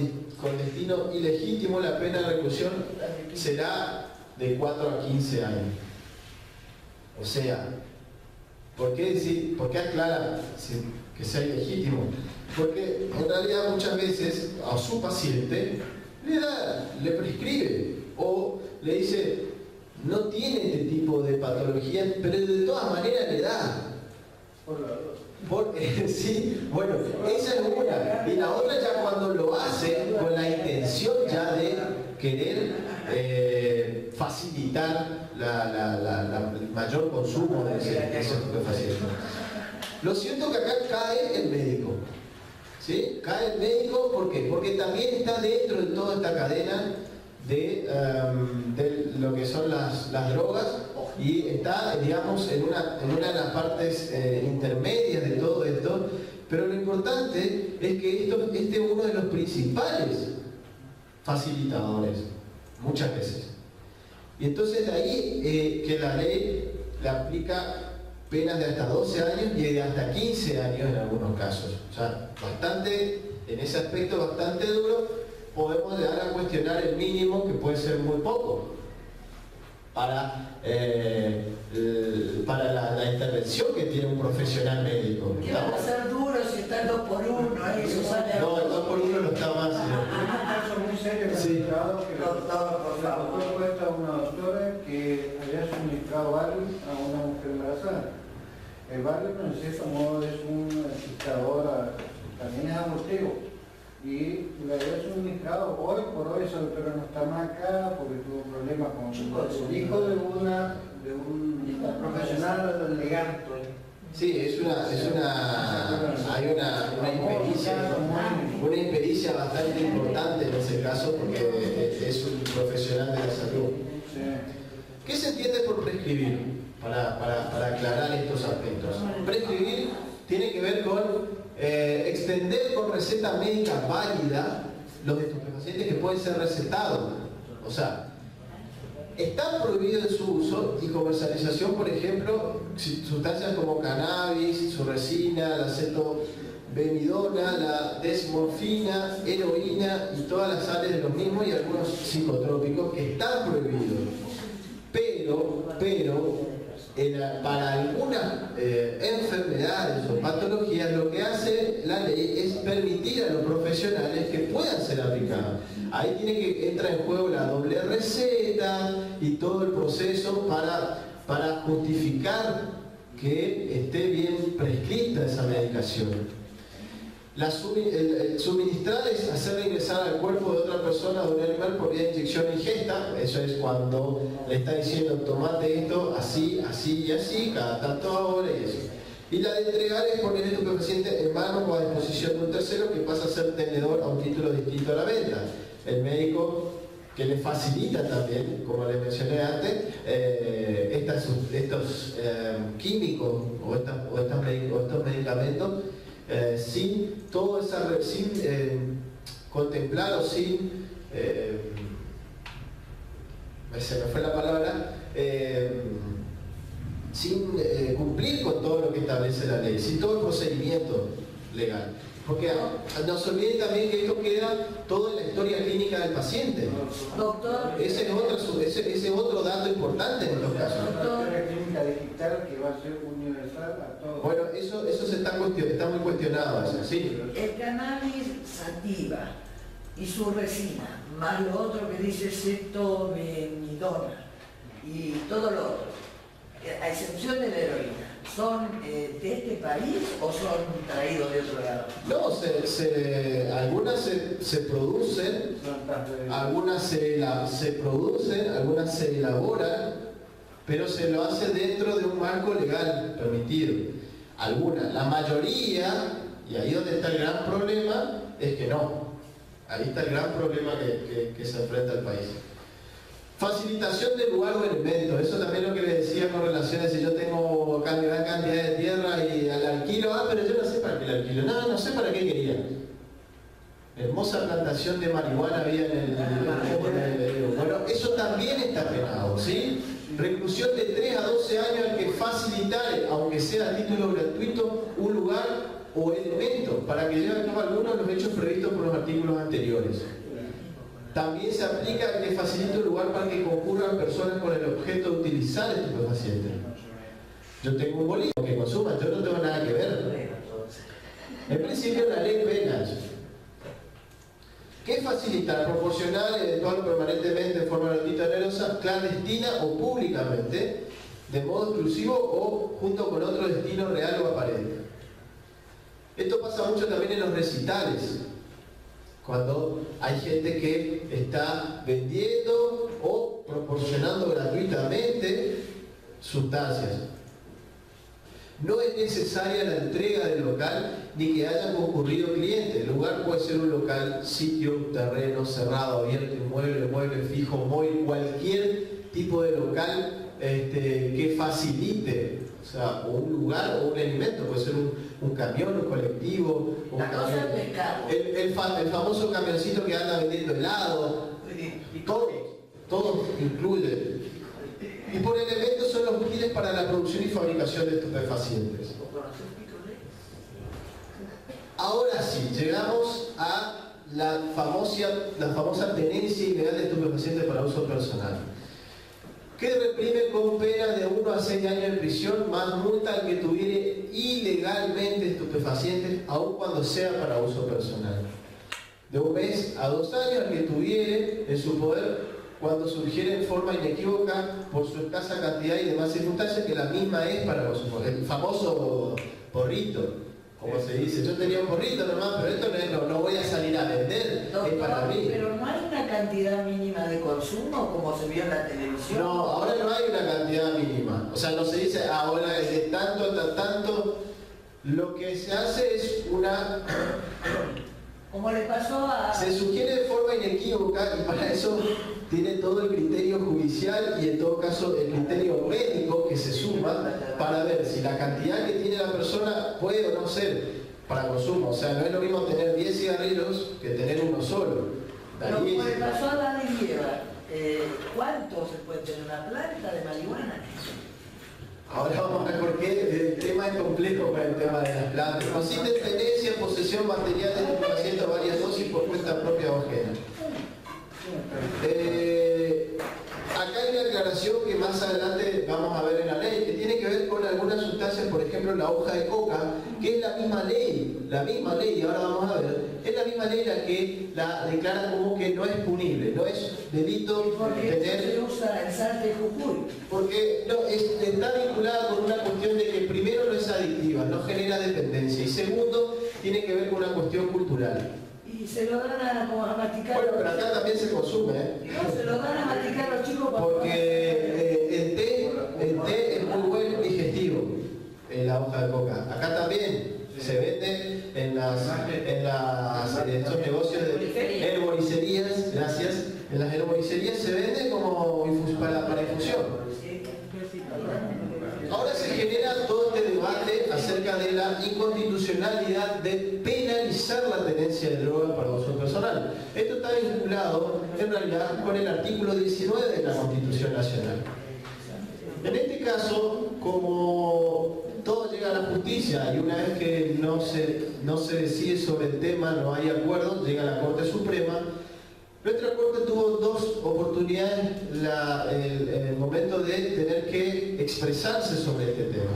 destino ilegítimo, la pena de reclusión será de 4 a 15 años. O sea, ¿por qué aclara que sea ilegítimo? Porque en realidad muchas veces a su paciente le prescribe o le dice no tiene este tipo de patología, pero de todas maneras le da. Sí, bueno, esa es una. Y la otra ya cuando lo hace con la intención ya de querer facilitar el mayor consumo de ese estupefaciente. Lo cierto es que acá cae el médico. ¿Sí? Cae el médico, ¿por qué? Porque también está dentro de toda esta cadena de lo que son las drogas y está, digamos, en una de las partes intermedias de todo esto, pero lo importante es que este es uno de los principales facilitadores, muchas veces. Y entonces de ahí que la ley le aplica penas de hasta 12 años y de hasta 15 años en algunos casos. O sea, en ese aspecto bastante duro. Podemos llegar a cuestionar el mínimo, que puede ser muy poco, para la intervención que tiene un profesional médico. ¿Qué va a ser duro si está el 2 por 1? Eso sale. No, el 2 por 1 no está más. Es un caso muy serio que Sí. doctor cuenta a una doctora que había suministrado Valium a una mujer embarazada. El Valium en cierto modo es un dictador, también es abortivo. Y le había suministrado, hoy por hoy esa doctora no está más acá porque tuvo problemas con el hijo de un profesional legal. Sí, hay una impericia bastante importante en ese caso porque es un profesional de la salud. Sí. ¿Qué se entiende por prescribir? Para aclarar estos aspectos. Prescribir tiene que ver con extender con receta médica válida los estupefacientes que pueden ser recetados. O sea, está prohibido su uso y comercialización, por ejemplo, sustancias como cannabis, su resina, la acetobemidona, la desmorfina, heroína y todas las sales de los mismos y algunos psicotrópicos que están prohibidos. Pero para algunas enfermedades o patologías lo que hace la ley es permitir a los profesionales que puedan ser aplicados. Ahí entra en juego la doble receta y todo el proceso para justificar que esté bien prescrita esa medicación. Suministrar es hacerle ingresar al cuerpo de otra persona o de un animal por vía de inyección e ingesta. Eso es cuando le está diciendo tomate esto así, así y así, cada tanto horas y eso. Y la de entregar es poner el estupefaciente en manos o a disposición de un tercero que pasa a ser tenedor a un título distinto a la venta. El médico que le facilita también, como les mencioné antes, estos químicos o estos medicamentos sin contemplar o sin se me fue la palabra, sin cumplir con todo lo que establece la ley, sin todo el procedimiento legal. Porque no se olviden también que esto queda todo en la historia clínica del paciente. Doctor, Ese es otro dato importante en estos casos. La historia clínica digital que va a ser universal a todos. Bueno, eso está muy cuestionado. Eso, ¿sí? el cannabis sativa y su resina, más lo otro que dice acetobemidona y todo lo otro, a excepción de la heroína, ¿son de este país o son traídos de otro lado? No, algunas se producen, algunas se producen, algunas se elaboran, pero se lo hace dentro de un marco legal permitido. Algunas, la mayoría, y ahí donde está el gran problema, es que no. Ahí está el gran problema que se enfrenta el país. Facilitación del lugar o elemento, eso también es lo que les decía con relación a si yo tengo gran cantidad de tierra y al alquilo, pero yo no sé para qué el alquilo, no sé para qué quería. Hermosa plantación de marihuana había bueno, eso también está penado, ¿sí? Reclusión de 3 a 12 años al que facilitare, aunque sea a título gratuito, un lugar o elemento para que lleve a cabo algunos de los hechos previstos por los artículos anteriores. También se aplica al que facilite un lugar para que concurran personas con el objeto de utilizar estupefacientes. Yo tengo un bolillo que consuma, yo no tengo nada que ver. En principio la ley pena. ¿Qué es facilitar? Proporcionar, eventual o permanentemente, en forma gratuita, onerosa, clandestina o públicamente, de modo exclusivo o junto con otro destino real o aparente. Esto pasa mucho también en los recitales, cuando hay gente que está vendiendo o proporcionando gratuitamente sustancias. No es necesaria la entrega del local ni que haya concurrido clientes. El lugar puede ser un local, sitio, terreno, cerrado, abierto, inmueble, mueble fijo, móvil, cualquier tipo de local que facilite, o sea, un lugar o un elemento, puede ser un camión, un colectivo, un camión. El famoso camioncito que anda vendiendo helado, todos incluyen. Y por elementos son los útiles para la producción y fabricación de estupefacientes. Ahora sí, llegamos a la famosa tenencia ilegal de estupefacientes para uso personal, que reprime con pena de 1 a 6 años de prisión más multa al que tuviere ilegalmente estupefacientes, aun cuando sea para uso personal. De 1 mes a 2 años al que tuviere en su poder cuando surgiera en forma inequívoca por su escasa cantidad y demás circunstancias, que la misma es para los el famoso porrito, como se dice. Yo tenía un porrito nomás, pero esto no voy a salir a vender, es para mí. Pero no hay una cantidad mínima de consumo como se vio en la televisión. No, ahora no hay una cantidad mínima. O sea, no se dice ahora es de tanto hasta tanto. Lo que se hace es una... Como le pasó a... Se sugiere de forma inequívoca y para eso tiene todo el criterio judicial y en todo caso el criterio médico que se suma para ver si la cantidad que tiene la persona puede o no ser para consumo. O sea, no es lo mismo tener 10 cigarrillos que tener uno solo. Pero como le pasó a Adán y Eva, ¿cuánto se puede tener una planta de marihuana? Ahora vamos a ver por qué el tema es complejo para el tema de las plantas. Consiste en tenencia, posesión material de estupefacientes a varias dosis por cuenta propia o ajena. Acá hay una aclaración que más adelante vamos a ver en la ley, que tiene que ver con algunas sustancias, por ejemplo la hoja de coca, que es la misma ley, y ahora vamos a ver, es la misma ley la que la declara como que no es punible, no es delito tener... se usa en Salta y Jujuy. Porque no, está vinculada con una cuestión de que primero no es adictiva, no genera dependencia, y segundo, tiene que ver con una cuestión cultural. Y se lo dan a masticar. Bueno, pero acá también se consume, ¿eh? No, se lo dan a masticar los chicos porque el té es muy buen digestivo, la hoja de coca. Acá también se vende en estos negocios de herboricerías, gracias. En las herboricerías se vende como para infusión. Ahora se genera todo este debate acerca de la inconstitucionalidad de penalizar la tenencia de droga para uso personal. Esto está vinculado en realidad con el artículo 19 de la Constitución Nacional. En este caso, como todo llega a la justicia y una vez que no se decide sobre el tema, no hay acuerdo, llega a la Corte Suprema. Nuestra Corte tuvo 2 oportunidades en el momento de tener que expresarse sobre este tema.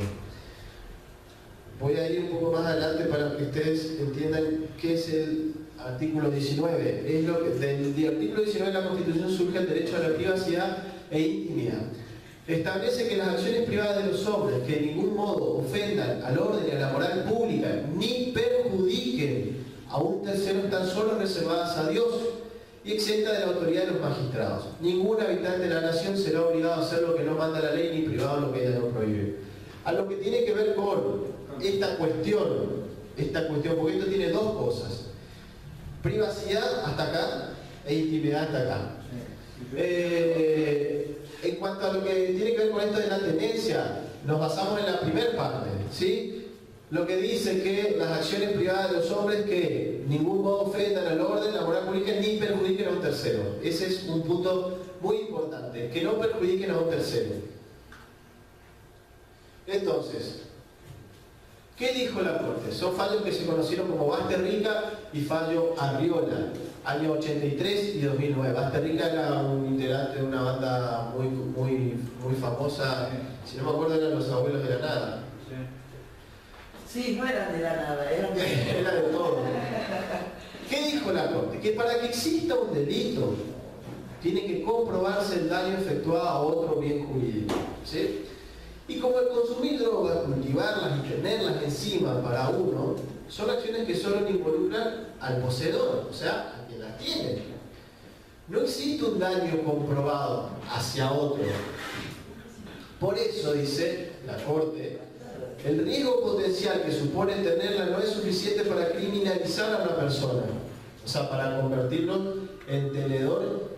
Voy a ir un poco más adelante para que ustedes entiendan qué es el artículo 19. Es lo que, del artículo 19 de la Constitución surge el derecho a la privacidad e intimidad. Establece que las acciones privadas de los hombres que en ningún modo ofendan al orden y a la moral pública ni perjudiquen a un tercero están solo reservadas a Dios y exenta de la autoridad de los magistrados. Ningún habitante de la nación será obligado a hacer lo que no manda la ley ni privado lo que ella no prohíbe. A lo que tiene que ver con esta cuestión, porque esto tiene 2 cosas. Privacidad hasta acá e intimidad hasta acá. En cuanto a lo que tiene que ver con esto de la tenencia, nos basamos en la primera parte, ¿sí? lo que dice que las acciones privadas de los hombres que en ningún modo ofendan al orden, la moral pública, ni perjudiquen a un tercero. Ese es un punto muy importante, que no perjudiquen a un tercero. Entonces, ¿qué dijo la Corte? Son fallos que se conocieron como Basterrica y fallo Arriola, año 83 y 2009. Basterrica era un integrante de una banda muy famosa, si no me acuerdo eran Los Abuelos de la Nada. Sí, no eran de la nada, eran Era de todo. ¿Qué dijo la Corte? Que para que exista un delito tiene que comprobarse el daño efectuado a otro bien jurídico, ¿sí? Y como el consumir drogas, cultivarlas y tenerlas encima para uno, son acciones que solo involucran al poseedor, o sea, a quien las tiene. No existe un daño comprobado hacia otro. Por eso, dice la Corte, el riesgo potencial que supone tenerla no es suficiente para criminalizar a una persona, o sea, para convertirlo en tenedor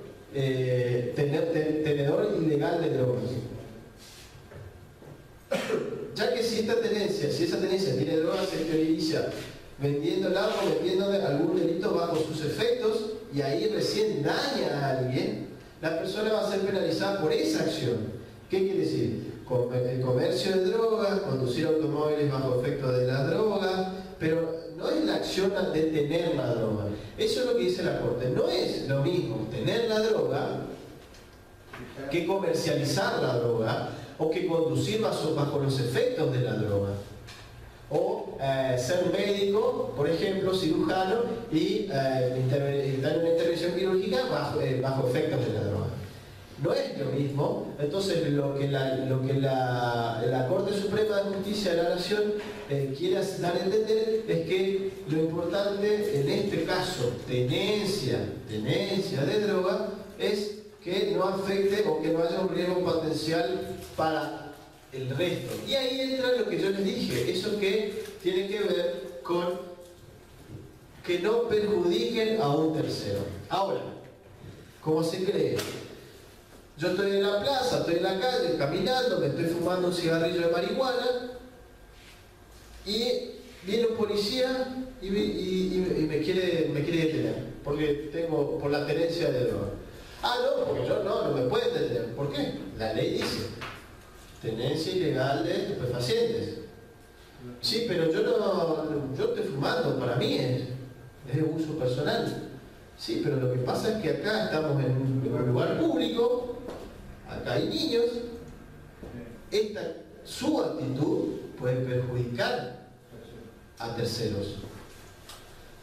ilegal de drogas. Ya que si esa tenencia tiene drogas, se exterioriza vendiéndola o cometiendo algún delito bajo sus efectos y ahí recién daña a alguien, la persona va a ser penalizada por esa acción. ¿Qué quiere decir? El comercio de drogas, conducir automóviles bajo efectos de las drogas, pero no es la acción de tener la droga. Eso es lo que dice la Corte. No es lo mismo tener la droga que comercializar la droga o que conducir bajo los efectos de la droga. O ser médico, por ejemplo, cirujano, y dar una intervención quirúrgica bajo efectos de la droga. No es lo mismo. Entonces lo que la Corte Suprema de Justicia de la Nación quiere dar a entender es que lo importante en este caso, tenencia de droga, es que no afecte o que no haya un riesgo potencial para el resto. Y ahí entra lo que yo les dije, eso que tiene que ver con que no perjudiquen a un tercero. Ahora, ¿cómo se cree? Yo estoy en la plaza, estoy en la calle, caminando, me estoy fumando un cigarrillo de marihuana y viene un policía y me quiere detener por la tenencia de droga. Ah, no, porque yo no me puede detener. ¿Por qué? La ley dice tenencia ilegal de estupefacientes. Sí, pero yo estoy fumando, para mí es de uso personal. Sí, pero lo que pasa es que acá estamos en un lugar público, acá hay niños, su actitud puede perjudicar a terceros.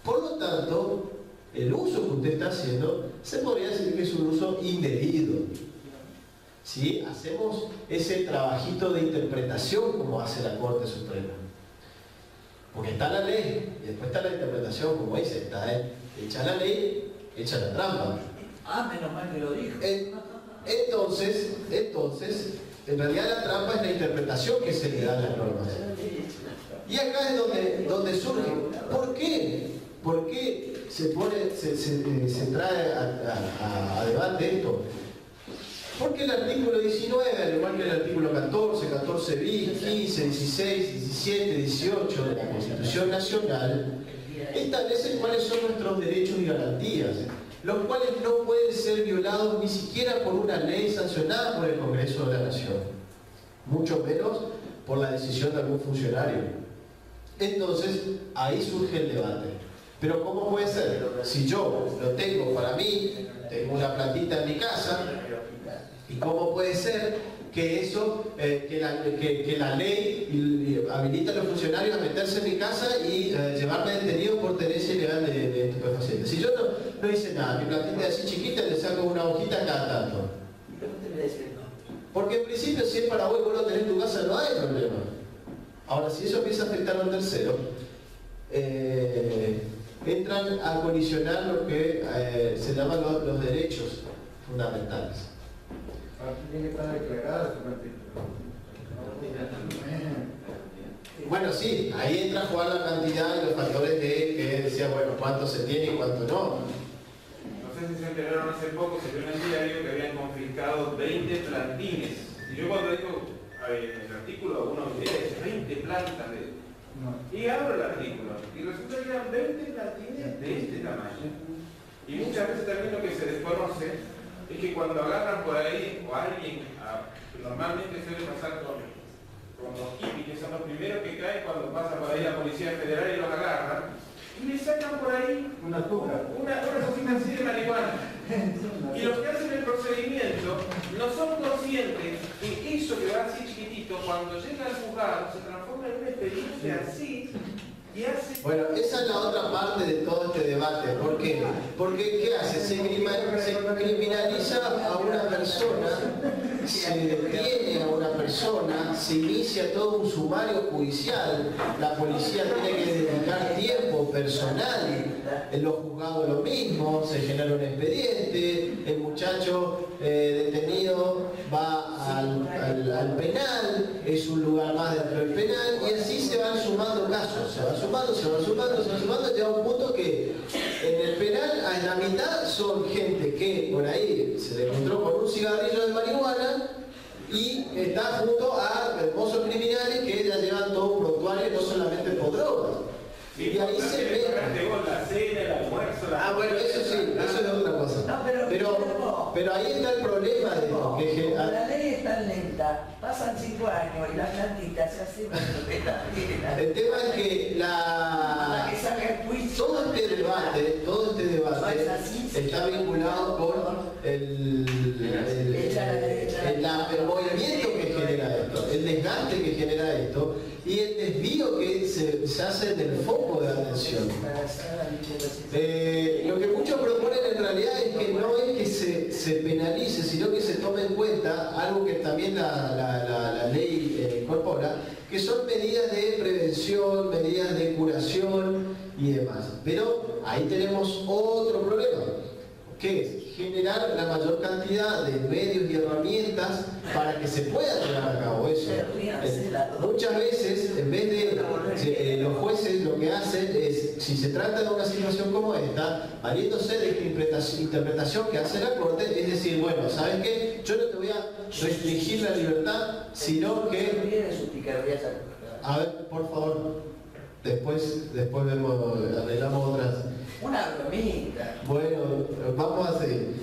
Por lo tanto, el uso que usted está haciendo se podría decir que es un uso indebido. ¿Sí? Hacemos ese trabajito de interpretación como hace la Corte Suprema. Porque está la ley y después está la interpretación, como dice, está hecha la ley, hecha la trampa. Ah, menos mal que lo dijo. Entonces, en realidad la trampa es la interpretación que se le da a las normas. Y acá es donde surge. ¿Por qué? ¿Por qué se trae a debate esto? Porque el artículo 19, al igual que el artículo 14, 14 bis, 15, 16, 17, 18 de la Constitución Nacional, establecen cuáles son nuestros derechos y garantías, los cuales no pueden ser violados ni siquiera por una ley sancionada por el Congreso de la Nación, mucho menos por la decisión de algún funcionario. Entonces, ahí surge el debate. Pero ¿cómo puede ser? Si yo lo tengo para mí, tengo una plantita en mi casa, ¿y cómo puede ser que eso, que la ley habilita a los funcionarios a meterse en mi casa y llevarme detenido por tenencia ilegal de estupefacientes? Si yo no hice nada, mi plantita es así chiquita, le saco una hojita cada tanto. Porque en principio, si es para vos y vos lo tenés en tu casa, no hay problema. Ahora, si eso empieza a afectar a un tercero, entran a colisionar lo que se llaman los derechos fundamentales. Tiene que estar declarada. Bueno, sí, ahí entra a jugar la cantidad y los factores que decía, bueno, cuánto se tiene y cuánto no. No sé si se enteraron hace poco, se vio en el diario que habían confiscado 20 plantines. Y yo cuando digo en el artículo, uno dice 20 plantas Y abro el artículo y resulta que eran 20 platines de este tamaño. Y muchas veces también lo que se desconoce es que cuando agarran por ahí o alguien, normalmente suele pasar con los hippies, que son los primeros que caen cuando pasa por ahí la Policía Federal y los agarran, y le sacan por ahí una tuja, una cosita así de marihuana. Y los que hacen el procedimiento no son conscientes que eso que va así chiquitito, cuando llega al juzgado, se transforma en una experiencia así y hace... Bueno, esa es la otra parte de todo este debate. ¿Por qué? Porque ¿qué hace? Se criminaliza a una persona, se detiene a una persona, se inicia todo un sumario judicial, la policía tiene que dedicar tiempo personal, en los juzgados lo mismo, se genera un expediente, el muchacho detenido va al penal, es un lugar más dentro del penal, y así se van sumando casos, se van sumando, llega un punto que en el penal a la mitad son gente que por ahí se le encontró con un cigarrillo de marihuana y está junto a hermosos criminales que ya llevan todo un prontuario no solamente por drogas. Sí, y ahí se ve. La cena, el almuerzo, Bueno, eso sí, eso es otra cosa. No, pero ahí está el problema de no, que la ley es tan lenta, pasan 5 años y las plantitas se hacen el tema es que todo este debate está vinculado con el movimiento que genera esto, el desgaste que genera esto y el desvío que se hace del foco de atención. Lo que muchos proponen en realidad es que no es que se penalice, sino que se tome en cuenta algo que también la ley incorpora, que son medidas de prevención, medidas de curación y demás. Pero ahí tenemos otro problema, que es generar la mayor cantidad de medios y herramientas para que se pueda llevar a cabo eso. Muchas veces, en vez de los jueces lo que hacen es, si se trata de una situación como esta, valiéndose de esta interpretación que hace la Corte, es decir, bueno, ¿sabes qué? Yo no te voy a restringir la libertad, sino que... A ver, por favor, después vemos, arreglamos otras... Una bromita. Bueno, vamos a seguir.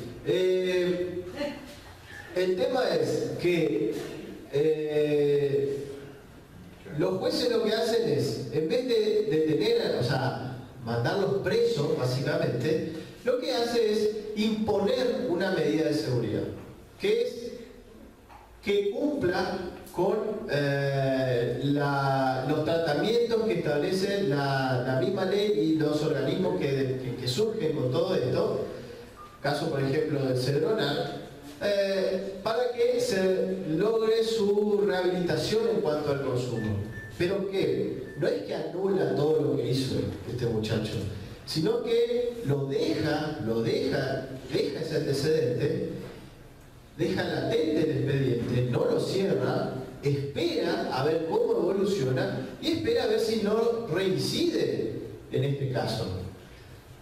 El tema es que los jueces lo que hacen es, en vez de detener, o sea, mandarlos presos, básicamente, lo que hace es imponer una medida de seguridad, que es que cumpla con los tratamientos que establece la misma ley y los organismos que surgen con todo esto, caso por ejemplo del Cedronal, para que se logre su rehabilitación en cuanto al consumo. Pero que no es que anula todo lo que hizo este muchacho, sino que lo deja ese antecedente, deja latente el expediente, no lo cierra, espera a ver cómo evoluciona y espera a ver si no reincide en este caso.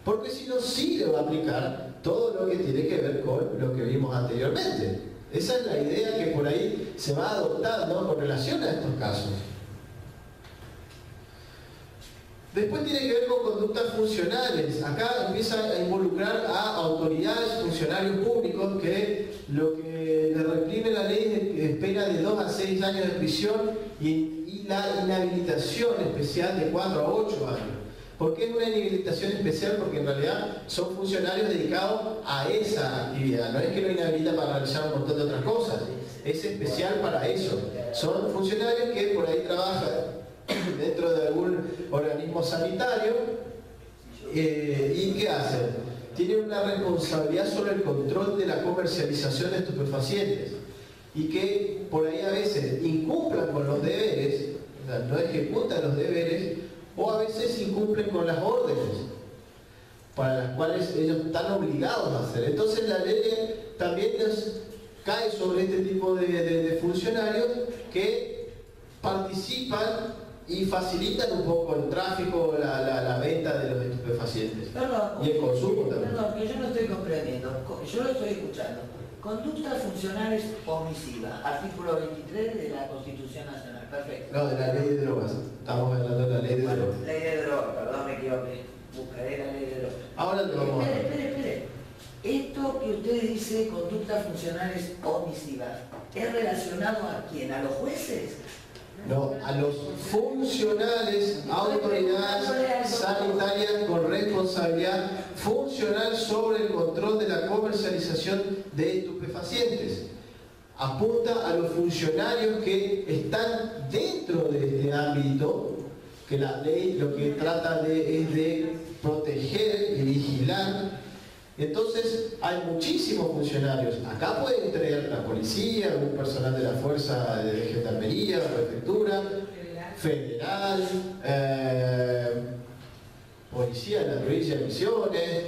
Porque si no, sí le va a aplicar todo lo que tiene que ver con lo que vimos anteriormente. Esa es la idea que por ahí se va adoptando con relación a estos casos. Después tiene que ver con conductas funcionales. Acá empieza a involucrar a autoridades, funcionarios públicos que lo que le reprime la ley es pena de 2 a 6 años de prisión y la inhabilitación especial de 4 a 8 años. ¿Por qué es una inhabilitación especial? Porque en realidad son funcionarios dedicados a esa actividad. No es que lo inhabilita para realizar un montón de otras cosas. Es especial para eso. Son funcionarios que por ahí trabajan dentro de algún organismo sanitario y ¿qué hacen? Tienen una responsabilidad sobre el control de la comercialización de estupefacientes y que por ahí a veces incumplan con los deberes, o sea, no ejecutan los deberes o a veces incumplen con las órdenes para las cuales ellos están obligados a hacer. Entonces la ley también cae sobre este tipo de funcionarios que participan y facilitan un poco el tráfico, la venta de los estupefacientes. Perdón, y el consumo también. Perdón, que yo no estoy comprendiendo. Yo lo estoy escuchando. Conductas funcionales omisivas, artículo 23 de la Constitución Nacional. Perfecto. No, de la ley de drogas. Estamos hablando de la ley de Bueno, drogas. ley de drogas, perdón, me equivoqué. Buscaré la ley de drogas. Ahora lo vamos a ver. Espere. Esto que usted dice, conductas funcionales omisivas, ¿es relacionado a quién? ¿A los jueces? No, a los funcionales, autoridades sanitarias con responsabilidad funcional sobre el control de la comercialización de estupefacientes. Apunta a los funcionarios que están dentro de este ámbito, que la ley lo que trata es de proteger y vigilar. Entonces, hay muchísimos funcionarios. Acá puede entrar la policía, algún personal de la fuerza de gendarmería, prefectura, federal, policía de la provincia de Misiones,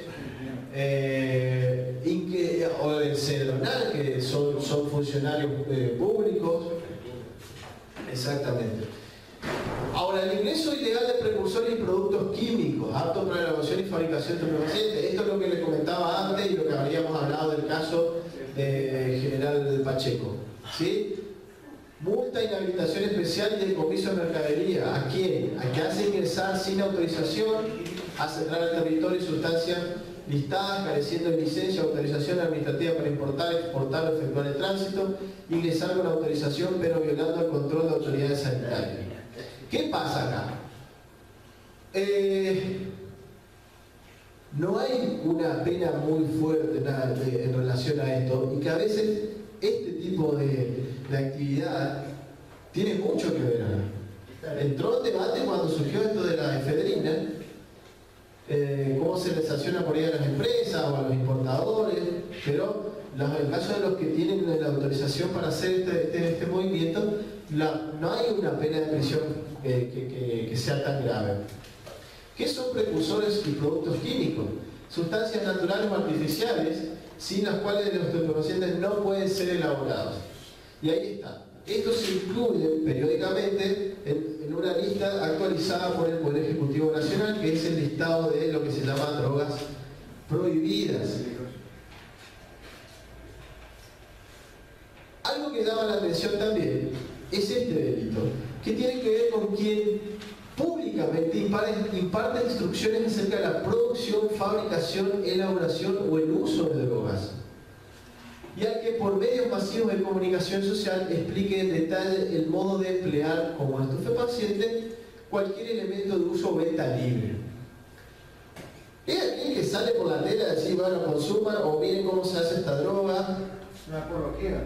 o el CEDRONAL, que son funcionarios públicos. Exactamente. Ahora, el ingreso ilegal de precursores y productos químicos aptos para la elaboración y fabricación de estupefacientes. Esto es lo que les comentaba antes y lo que habríamos hablado del caso de General Pacheco. ¿Sí? Multa, inhabilitación especial y decomiso de mercadería. ¿A quién? A que hace ingresar sin autorización, hace entrar al territorio sustancias listadas careciendo de licencia o autorización administrativa para importar, exportar o efectuar el tránsito, ingresar con autorización pero violando el control de autoridades sanitarias. ¿Qué pasa acá? No hay una pena muy fuerte en relación a esto y que a veces este tipo de actividad tiene mucho que ver acá. Entró en debate cuando surgió esto de la efedrina, cómo se les sanciona por ahí a las empresas o a los importadores, pero en el caso de los que tienen la autorización para hacer este movimiento, no hay una pena de prisión que sea tan grave. ¿Qué son precursores y productos químicos? Sustancias naturales o artificiales sin las cuales los estupefacientes no pueden ser elaborados. Y ahí está. Esto se incluye periódicamente en una lista actualizada por el Poder Ejecutivo Nacional, que es el listado de lo que se llama drogas prohibidas. Algo que llama la atención también es este delito, que tiene que ver con quien públicamente imparte instrucciones acerca de la producción, fabricación, elaboración o el uso de drogas, y al que por medios masivos de comunicación social explique en detalle el modo de emplear como estupefaciente cualquier elemento de uso o venta libre. Es aquel que sale por la tela a decir, bueno, consuman o miren cómo se hace esta droga. Una apología.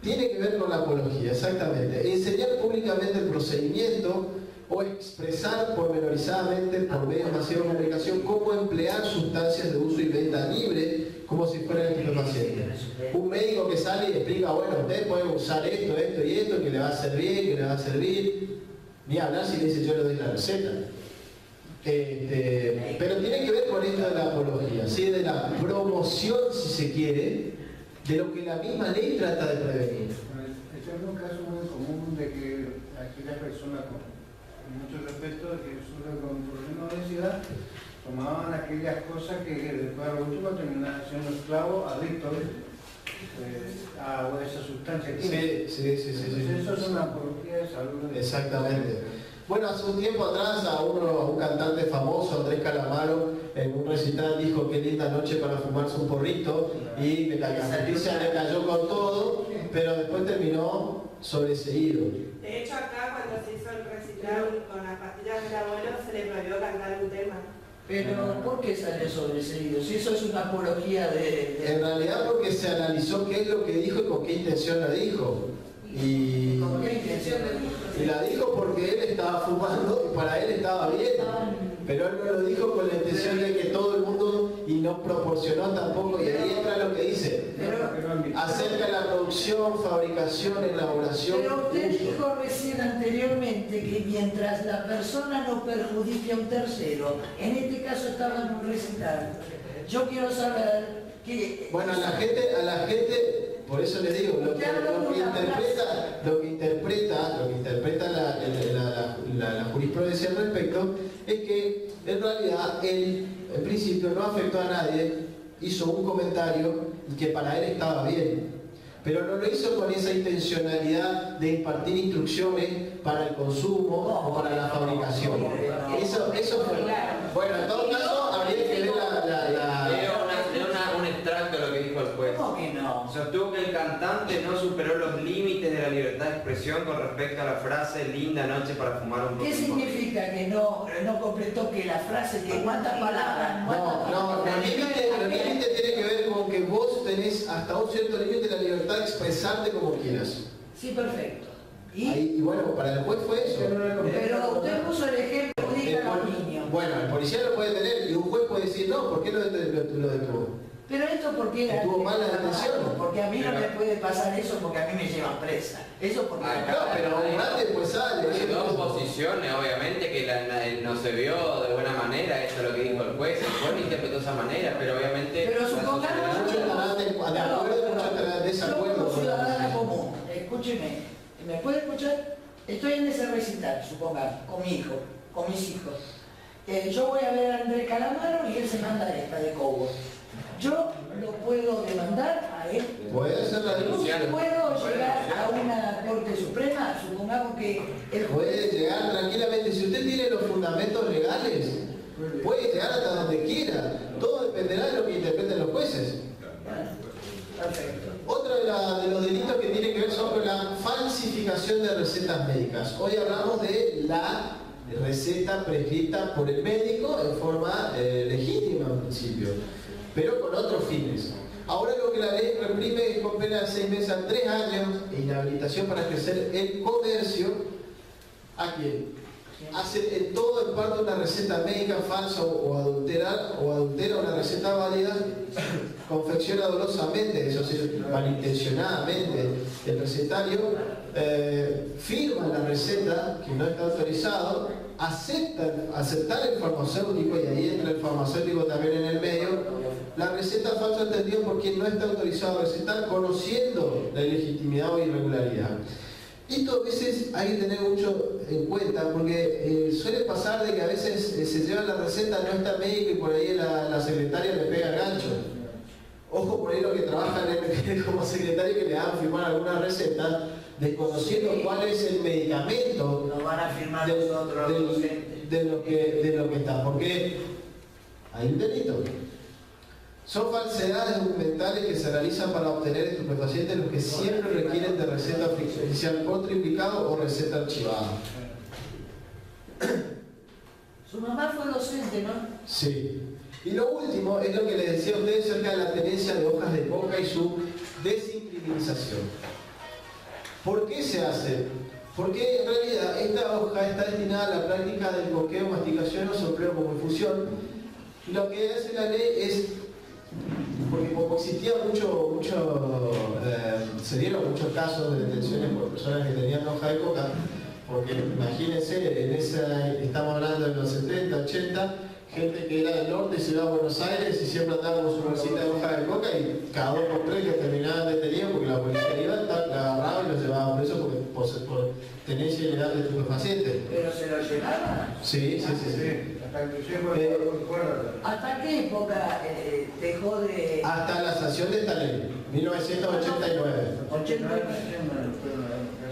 Tiene que ver con la apología, exactamente. Enseñar públicamente el procedimiento o expresar pormenorizadamente por medios masivos de comunicación cómo emplear sustancias de uso y venta libre como si fueran estupefacientes. Un médico que sale y explica, bueno, ustedes pueden usar esto, esto y esto, que le va a hacer bien, que le va a servir. Ni hablar si le dice yo le doy la receta. Pero tiene que ver con esto de la apología, ¿sí? De la promoción, si se quiere, de lo que la misma ley trata de prevenir. Este es un caso muy común de que aquellas personas con mucho respeto que sufren con problemas de obesidad tomaban aquellas cosas que después al último terminaban siendo esclavos, adictos a esa sustancia química. Sí. Eso es una apología de salud. Exactamente. Bueno, hace un tiempo atrás a un cantante famoso, Andrés Calamaro, en un recital dijo qué linda noche para fumarse un porrito y la noticia le cayó con todo, pero después terminó sobreseído. De hecho, acá cuando se hizo el recital con las pastillas del abuelo se le prohibió cantar un tema. Pero, ¿por qué sale sobreseído? Si eso es una apología de... En realidad porque se analizó qué es lo que dijo y con qué intención la dijo. ¿Con qué intención le dijo? Y la dijo porque él estaba fumando y para él estaba bien. Pero él no lo dijo con la intención de que todo el mundo, y no proporcionó tampoco, y ahí entra lo que dice. Acerca de la producción, fabricación, elaboración. Pero usted uso. dijo recién anteriormente que mientras la persona no perjudique a un tercero, en este caso estaba en un recital. Yo quiero saber que... Bueno, a la gente, por eso les digo, lo que interpreta la jurisprudencia al respecto es que en realidad él en principio no afectó a nadie hizo un comentario y que para él estaba bien. Pero no lo hizo con esa intencionalidad de impartir instrucciones para el consumo o para la fabricación. Eso fue. Bueno, en todo caso, habría que ver un extracto de lo que dijo el juez. ¿Cómo que no? Sostuvo que el cantante no superó los límites de la libertad de expresión con respecto a la frase linda noche para fumar un ¿Qué significa que no completó que la frase, que cuántas palabras? No, el límite tiene que ver con que vos tenés hasta un cierto límite la libertad de expresarte como quieras. Sí, perfecto. Y bueno, para el juez fue eso. Pero usted puso el ejemplo, diga a los niños. Bueno, el policía lo puede tener y un juez puede decir, no, ¿por qué lo detuvo? Pero esto porque ¿Tuvo mala detención? Porque a mí no me puede pasar eso porque a mí me llevan presa. Eso porque... No, pero antes pues sale. Hay dos posiciones, obviamente, que no se vio de buena manera, eso es lo que dijo el juez lo interpretó de esa manera, pero obviamente... Pero supongamos... Muchos estarán de acuerdo, muchos estarán de desacuerdo. Yo como ciudadana común, escúcheme, ¿me puede escuchar? Estoy en ese recital, supongamos, con mi hijo, con mis hijos. Yo voy a ver a Andrés Calamaro y él se manda esta de Cobo. Yo lo puedo demandar a él. Puede hacer la denuncia. ¿Puedo llegar a una Corte Suprema? Supongamos que el Puede llegar tranquilamente. Si usted tiene los fundamentos legales, puede llegar hasta donde quiera. Todo dependerá de lo que interpreten los jueces. Perfecto. Otro de los delitos que tiene que ver son con la falsificación de recetas médicas. Hoy hablamos de la receta prescrita por el médico en forma legítima en principio, pero con otros fines. Ahora lo que la ley reprime es con pena de 6 meses a 3 años e inhabilitación para ejercer el comercio a quien hace en todo en parte una receta médica falsa o adultera una receta válida, confecciona dolosamente, eso sí, malintencionadamente el recetario, firma la receta que no está autorizado, aceptar el farmacéutico, y ahí entra el farmacéutico también en el medio, la receta falsa entendida por quien no está autorizado a recetar, conociendo la ilegitimidad o irregularidad. Esto a veces hay que tener mucho en cuenta porque suele pasar de que a veces se lleva la receta, no está médico y por ahí la secretaria le pega el gancho. Ojo por ahí los que trabajan como secretario que le hagan firmar alguna receta desconociendo cuál es el medicamento. Nos van a firmar nosotros los docentes. De lo que está, porque hay un delito. Son falsedades documentales que se realizan para obtener estupefacientes los que siempre requieren de receta oficial contraindicado o receta archivada. Su mamá fue docente, ¿no? Sí. Y lo último es lo que les decía a ustedes acerca de la tenencia de hojas de coca y su desincriminalización. ¿Por qué se hace? Porque en realidad esta hoja está destinada a la práctica del coqueo, masticación o sopleo como infusión. Y lo que hace la ley es, porque como existía se dieron muchos casos de detenciones por personas que tenían hoja de coca, porque imagínense, estamos hablando de los 70, 80, gente que era del norte y se iba a Buenos Aires y siempre andaba con su bolsita de hoja de coca y cada 2 por 3 que terminaban detenidos porque la policía iba, la agarraba y los llevaba preso por tenencia ilegal de estupefacientes. ¿Pero se lo llevaban? Sí. ¿Hasta qué época dejó de...? Hasta la sanción de esta ley, 1989. 89.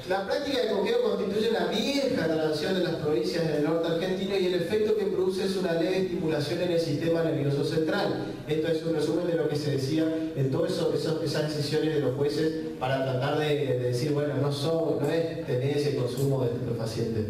La práctica de coqueo constituye la vieja tradición de las provincias del norte argentino y el efecto que produce es una leve estimulación en el sistema nervioso central. Esto es un resumen de lo que se decía en todas esas decisiones de los jueces para tratar de decir, bueno, no es tenencia y consumo de estupefacientes.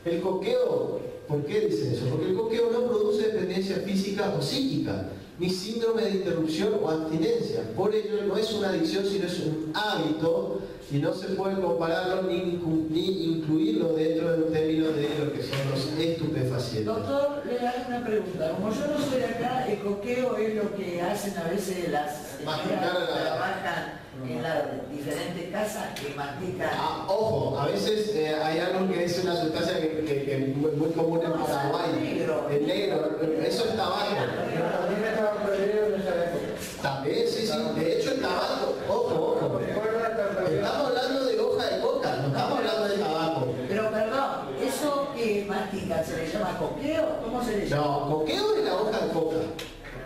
El coqueo, ¿por qué dicen eso? Porque el coqueo no produce dependencia física o psíquica, ni síndrome de interrupción o abstinencia. Por ello no es una adicción, sino es un hábito y no se puede compararlo ni incluirlo dentro de un término de lo que son los estupefacientes. Doctor, le hago una pregunta. Como yo no soy de acá, el coqueo es lo que hacen a veces las señoras que trabajan en las diferentes casas que mastican. Ojo, a veces hay algo que es una sustancia que es muy común en Paraguay. El negro, eso es tabaco. También, sí, de hecho el tabaco, ojo. Estamos hablando de hoja de coca, no estamos hablando de tabaco. Pero perdón, ¿eso que mastican se le llama coqueo? ¿Cómo se le llama? No, coqueo es la hoja de coca.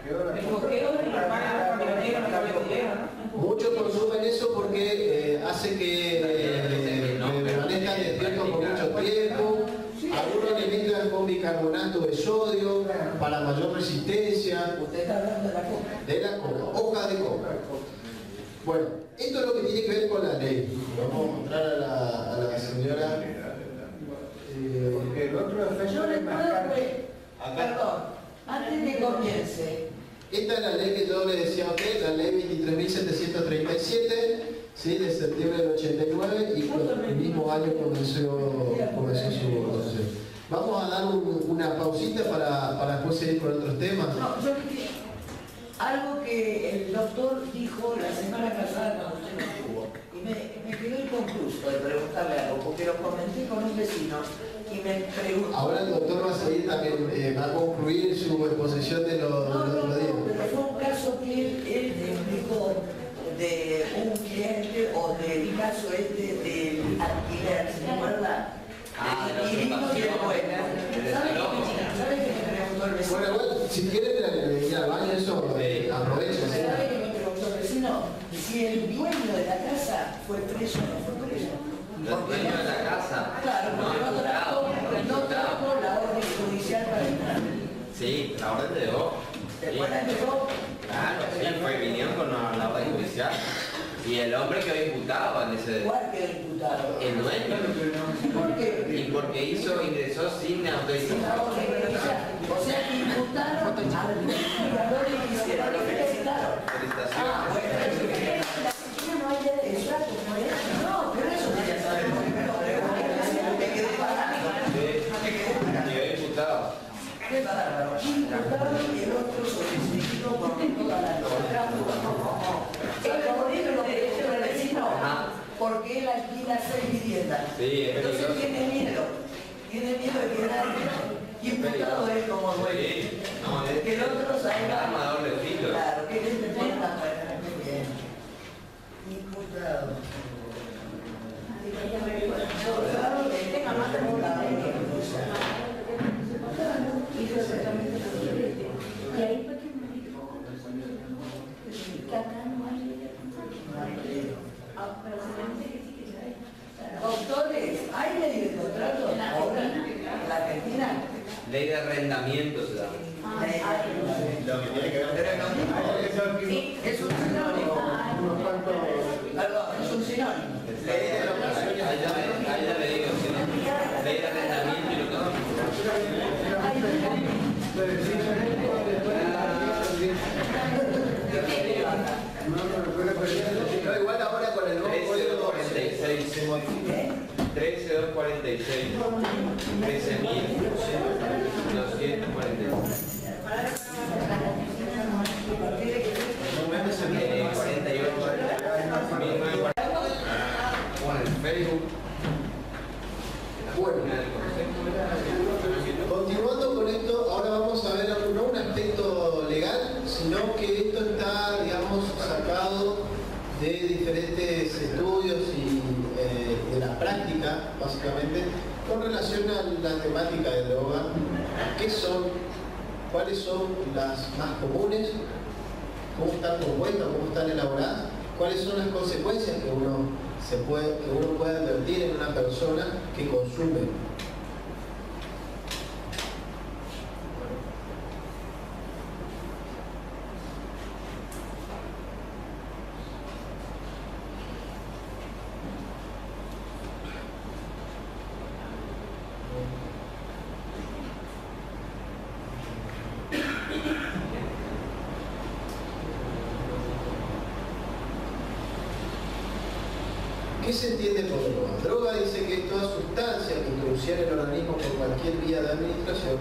El coqueo es para mayor resistencia. Usted está hablando de la coca. De la coca, hoja de coca. Bueno, esto es lo que tiene que ver con la ley. Vamos a mostrar a la señora. Porque el otro efecto Yo es más caro. Acá. Perdón, antes que comience. Esta es la ley que yo le decía a usted, la ley 23.737, ¿sí? De septiembre del 89, y el mismo año comenzó su votación. Vamos a dar una pausita para después seguir con otros temas. No, yo dije algo que el doctor dijo la semana pasada cuando usted no estuvo. Y me quedó inconcluso de preguntarle algo, porque lo comenté con un vecino y me preguntó. Ahora el doctor va a seguir también, va a concluir su exposición de los días. Pero fue un caso que él me explicó de un cliente o del caso del alquiler, ¿se acuerda? Ah, de la Del inquilino y el dueño. ¿Sabe qué me preguntó el vecino? Bueno, igual, si quieren ir al baño, eso aprovechen. ¿sí? ¿Sabe qué me preguntó el vecino? Si el dueño de la casa fue preso o no fue preso. ¿El dueño de la casa? Claro, porque no trajo la orden judicial para entrar. Sí, la orden de dos. Después la entregó. Claro, sí, vinieron con la orden judicial. Y el hombre quedó imputado en ese... ¿Cuál quedó imputado? El dueño. ¿Por qué? Y porque ingresó sin Sin autorización. la orden judicial. O sea, que imputaron al dueño y al orden que hicieron. Lo felicitaron. Felicitaciones. Ah, bueno, exacto, no, pero eso quería saber. Me quedé parado. Quedó imputado. Qué bárbaro. Imputado y el otro solicitó por toda la noche. Lo que dijo el vecino, porque él alquila 6 viviendas. Sí, es Entonces peligroso. tiene miedo de quedar imputado él como dueño. Sí, no, es Que el otro salga. armador de filo. Claro, que él te pone la muerte. Muy bien. Imputado. Imputado que tenga más de una Hizo exactamente lo que yo le dije. Y ahí fue que me dijo que acá no hay ley de contrato. Pero seguramente que sí que hay. Doctores, ¿hay ley de contrato ahora en la Argentina? Ley de arrendamiento se llama. Lo que tiene que ver Pero es lo mismo. Sí. Es un sinónimo. Perdón, es un sinónimo. Ley de locaciones, ahí ya le digo, ¿sí, no? Ley de arrendamiento y No, igual ahora con el nuevo código 13246 se modifica. 13246. 13.246. 48. Bueno, el Facebook. Bueno, continuando con esto, ahora vamos a ver no un aspecto legal, sino que esto está, digamos, sacado de diferentes estudios y de la práctica, básicamente, con relación a la temática de droga. ¿Qué son? ¿Cuáles son las más comunes? ¿Cómo están compuestas? ¿Cómo están elaboradas? ¿Cuáles son las consecuencias que uno puede advertir en una persona que consume? ¿Qué se entiende por droga? Droga dice que es toda sustancia que introducida en el organismo por cualquier vía de administración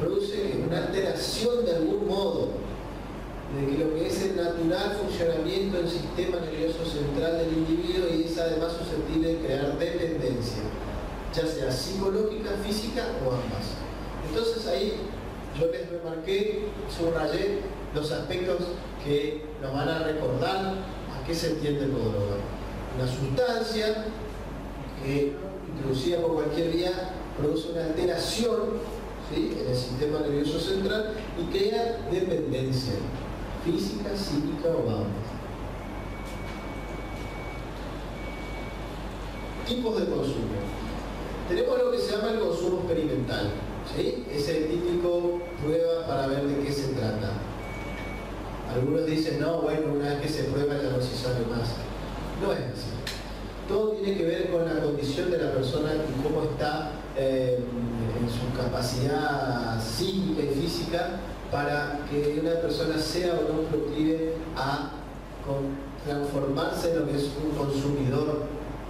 produce una alteración de algún modo de que lo que es el natural funcionamiento del sistema nervioso central del individuo y es además susceptible de crear dependencia, ya sea psicológica, física o ambas. Entonces ahí yo les remarqué, subrayé los aspectos que nos van a recordar a qué se entiende por droga. Una sustancia que, introducida por cualquier vía, produce una alteración, ¿sí?, en el sistema nervioso central y crea dependencia física, psíquica o ambas. Tipos de consumo. Tenemos lo que se llama el consumo experimental, ¿sí? Es el típico prueba para ver de qué se trata. Algunos dicen, no, bueno, una vez que se prueba ya no se sabe más. No es así. Todo tiene que ver con la condición de la persona y cómo está en su capacidad psíquica y física para que una persona sea o no proclive a transformarse en lo que es un consumidor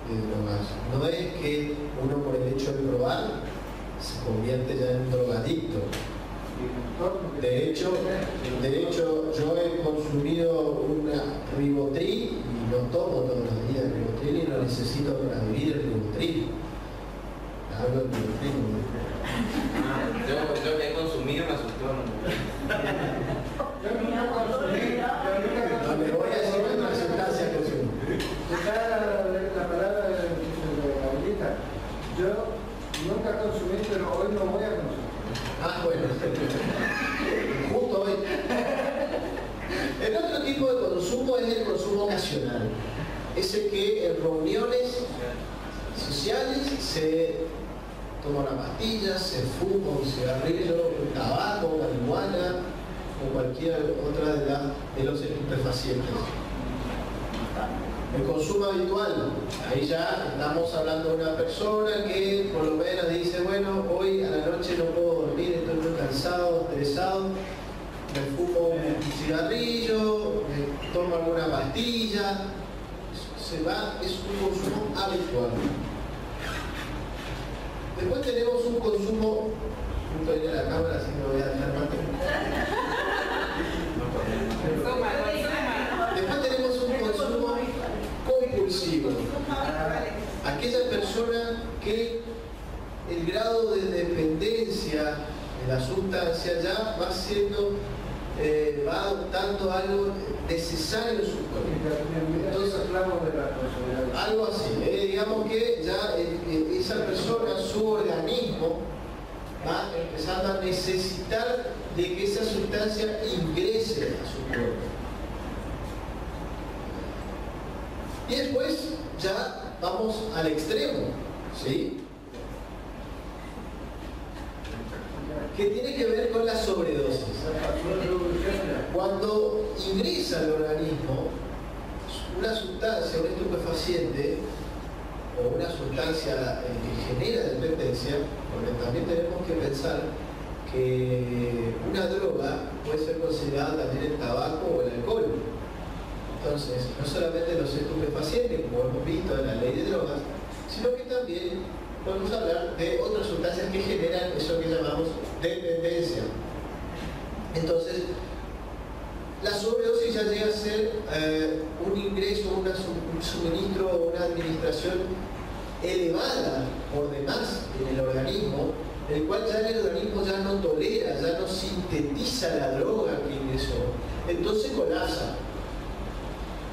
de drogas. No es que uno por el hecho de probar se convierte ya en un drogadicto. De hecho, yo he consumido una Rivotril y lo tomo todos los días el Rivotril y lo necesito para vivir el Rivotril. Hablo del Rivotril. Yo que he consumido me asustó. No me voy a decir otra sustancia que consumo. Está la palabra de la abuelita. Yo nunca consumí, pero hoy no voy a consumir. Ah, bueno. Justo hoy. El otro tipo de consumo es el consumo ocasional. Ese que en reuniones sociales se toma una pastilla, se fuma un cigarrillo, un tabaco, marihuana o cualquier otra de los estupefacientes. El consumo habitual, ahí ya estamos hablando de una persona que por lo menos dice, bueno, hoy a la noche no puedo dormir, estoy muy cansado, estresado, me fumo un cigarrillo, me tomo alguna pastilla, se va, es un consumo habitual. Después tenemos un consumo, junto a la cámara, así que lo voy a dejar más Después tenemos un consumo compulsivo. Aquella persona que el grado de dependencia de la sustancia ya va siendo, va adoptando algo necesario en su cuerpo. Entonces, algo así, digamos que ya esa persona, su organismo, va empezando a necesitar de que esa sustancia ingrese a su cuerpo. Y después ya vamos al extremo, ¿sí? Que tiene que ver con la sobredosis. Cuando ingresa al organismo una sustancia, un estupefaciente o una sustancia que genera dependencia, porque también tenemos que pensar que una droga puede ser considerada también el tabaco o el alcohol. Entonces, no solamente los estupefacientes, como hemos visto en la ley de drogas, sino que también podemos hablar de otras sustancias que generan eso que llamamos dependencia. Entonces, la sobredosis ya llega a ser un ingreso, un suministro o una administración elevada por demás en el organismo, el cual ya el organismo ya no tolera, ya no sintetiza la droga que ingresó. Entonces colapsa.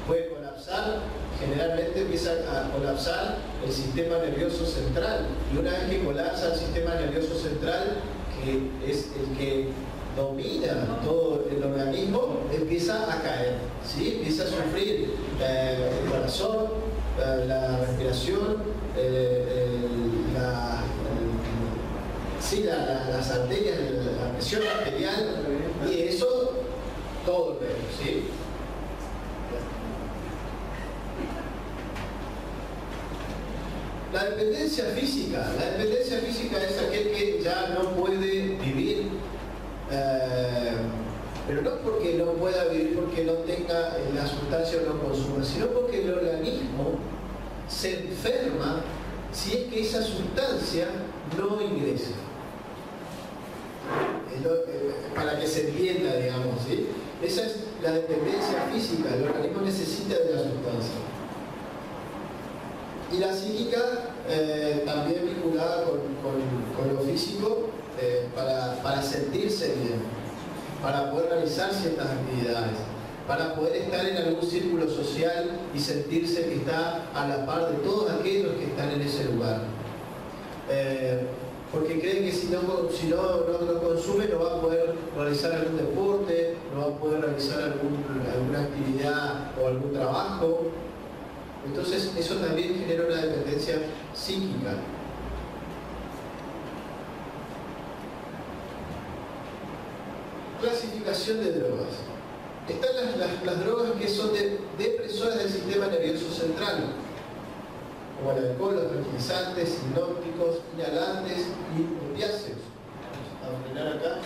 Puede colapsar, generalmente empieza a colapsar el sistema nervioso central. Y una vez que colapsa el sistema nervioso central, que es el que domina todo el organismo, empieza a caer, ¿sí? Empieza a sufrir el corazón, la respiración, las arterias, la presión arterial, y eso todo luego, ¿sí? La dependencia física es aquel que ya no puede vivir, pero no porque no pueda vivir porque no tenga la sustancia o no consuma, sino porque el organismo se enferma si es que esa sustancia no ingresa. Para que se entienda, digamos, ¿sí? Esa es la dependencia física, el organismo necesita de la sustancia. Y la psíquica, también vinculada con lo físico, para sentirse bien, para poder realizar ciertas actividades, para poder estar en algún círculo social y sentirse que está a la par de todos aquellos que están en ese lugar. Porque creen que si no consume no va a poder realizar algún deporte, no va a poder realizar alguna actividad o algún trabajo. Entonces eso también genera una dependencia psíquica. clasificación de drogas. Están las drogas que son depresoras del sistema nervioso central, como el alcohol, los tranquilizantes, hipnóticos, inhalantes y opiáceos. Vamos a frenar acá.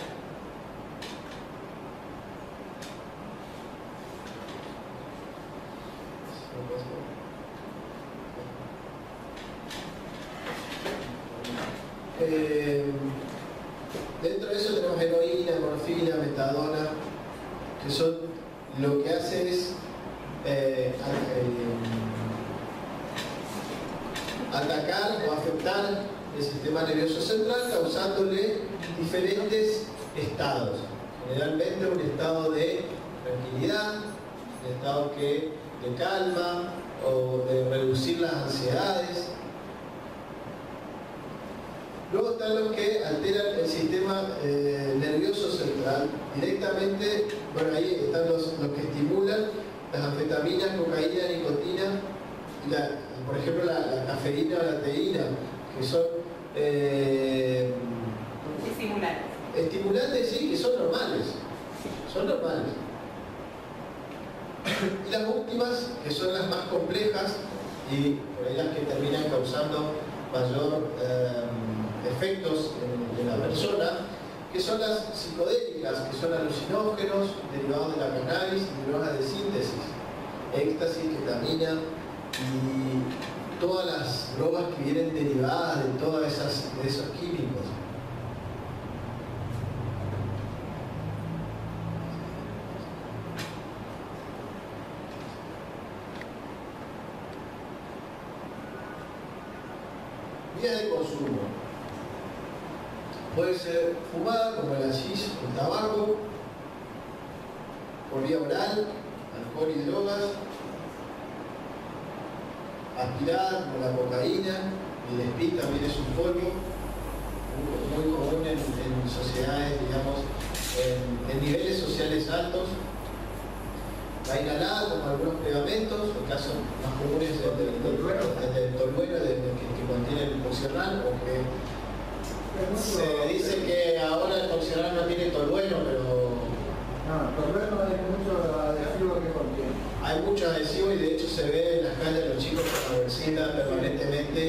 Dentro de eso tenemos heroína, morfina, metadona, que son lo que hace es atacar o afectar el sistema nervioso central, causándole diferentes estados. Generalmente un estado de tranquilidad, un estado de calma o de reducir las ansiedades. Luego están los que alteran el sistema nervioso central directamente. Bueno, ahí están los que estimulan las anfetaminas, cocaína, nicotina, por ejemplo la cafeína o la teína, que son Estimulantes. estimulantes, sí, que son normales. Son normales. Y las últimas, que son las más complejas y por ahí las que terminan causando mayor efectos en la persona, que son las psicodélicas, que son alucinógenos derivados de la cannabis y drogas de síntesis, éxtasis, ketamina y todas las drogas que vienen derivadas de todas de esos químicos. Vías de consumo. Puede ser fumada, como el hachís, el tabaco, por vía oral, alcohol y drogas, aspirada, como la cocaína, el speed también es un polvo, muy común en sociedades, digamos, en niveles sociales altos. La inhalada, como algunos pegamentos, el caso más común es el del tolueno, que contiene el Toxirral, o que se dice que ahora el Toxirral no tiene tolueno, pero... No, tolueno hay mucho adhesivo que contiene. Hay mucho adhesivo y de hecho se ve en las calles los chicos con la bolsita permanentemente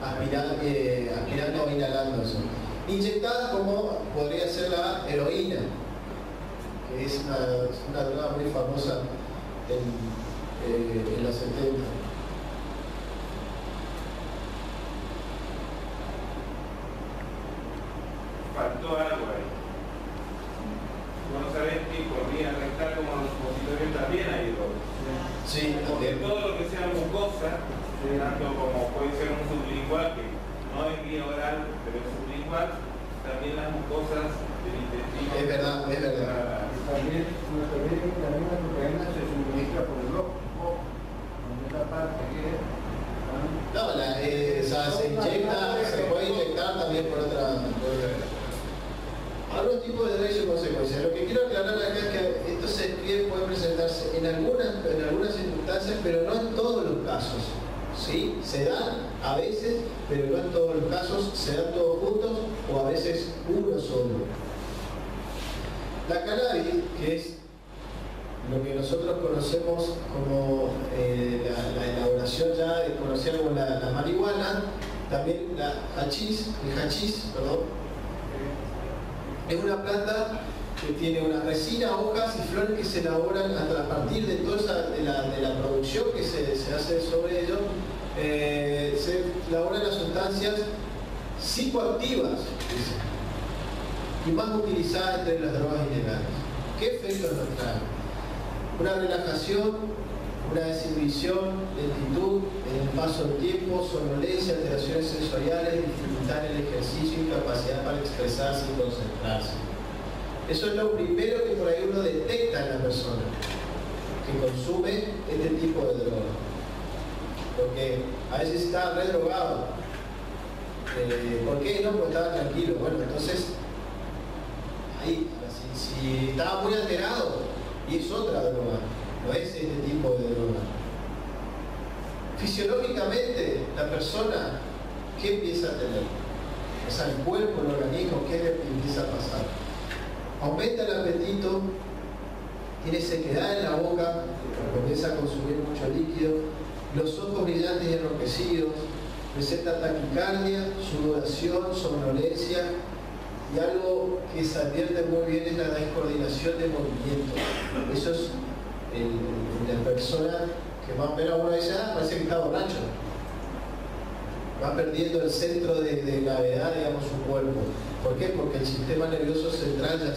aspirando o inhalando eso. Inyectada como podría ser la heroína, que es una droga muy famosa en los 70. Faltó algo ahí. Vos no sabés que por vía rectal como los supositorios también hay drogas. Sí, Porque también. todo lo que sea mucosa, tanto como puede ser un sublingual, que no es vía oral, pero es sublingual, también las mucosas del intestino. Es verdad, es verdad. También la cocaína se suministra por el ojo, en esta parte que No, se inyecta, se puede inyectar también por otra. Algunos tipos de drogas y consecuencias. Lo que quiero aclarar acá es que esto puede presentarse en algunas circunstancias, pero no en todos los casos. ¿Sí? Se dan a veces, pero no en todos los casos, se dan todos juntos o a veces uno solo. La cannabis, que es lo que nosotros conocemos como la elaboración ya conocida como la marihuana, también el hachís, es una planta que tiene una resina, hojas y flores que se elaboran a partir de toda de la producción que se hace sobre ello. Se elaboran las sustancias psicoactivas y más utilizadas entre las drogas ilegales. ¿Qué efectos nos traen? Una relajación, una desinhibición, lentitud en el paso del tiempo, somnolencia, alteraciones sensoriales, dificultad en el ejercicio, incapacidad para expresarse y concentrarse. Eso es lo primero que por ahí uno detecta en la persona que consume este tipo de droga. Porque a veces está re drogado. ¿Por qué no? Porque estaba tranquilo. Bueno, entonces, ahí, si estaba muy alterado, y es otra droga, no es este tipo de droga. Fisiológicamente, la persona, ¿qué empieza a tener? O sea, el cuerpo, el organismo, ¿qué le empieza a pasar? aumenta el apetito, tiene sequedad en la boca, comienza a consumir mucho líquido, los ojos brillantes y enrojecidos, presenta taquicardia, sudoración, somnolencia, y algo que se advierte muy bien es la descoordinación de movimiento. Eso es la persona que va a ver a uno y dice, parece que está borracho. Va perdiendo el centro de gravedad, digamos, su cuerpo. ¿Por qué? Porque el sistema nervioso central ya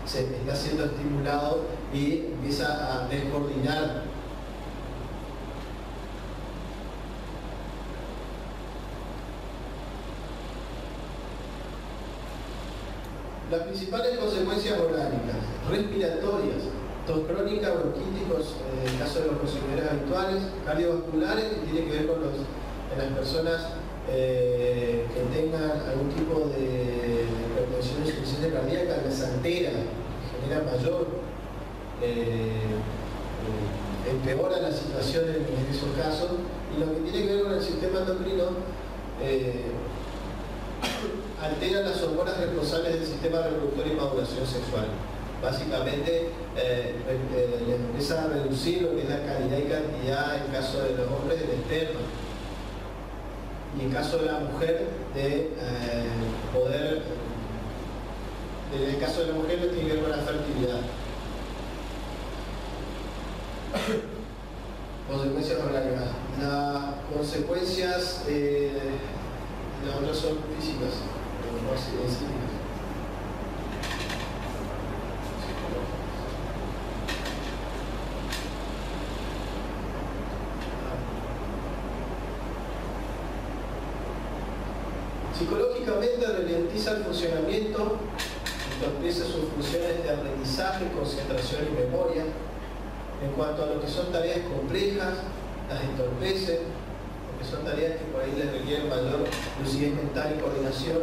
se está siendo estimulado y empieza a descoordinar. Las principales consecuencias orgánicas, respiratorias, tos crónica, bronquíticos, en el caso de los procedimientos habituales, cardiovasculares, que tiene que ver con las personas que tengan algún tipo de hipertensión de insuficiencia cardíaca, les altera, genera mayor, empeora la situación en esos casos, y lo que tiene que ver con el sistema endocrino, altera las hormonas responsables del sistema reproductor y maduración sexual. Básicamente les empieza a reducir lo que es la calidad y cantidad, en caso de los hombres, del esperma, y en caso de la mujer de poder, en el caso de la mujer tiene que ver con la fertilidad. Consecuencias orgánicas. Las consecuencias, las otras son físicas, no psíquicas. Psicológicamente ralentiza el funcionamiento, entorpece sus funciones de aprendizaje, concentración y memoria. En cuanto a lo que son tareas complejas, las entorpece, porque son tareas que por ahí les requieren mayor lucidez mental y coordinación.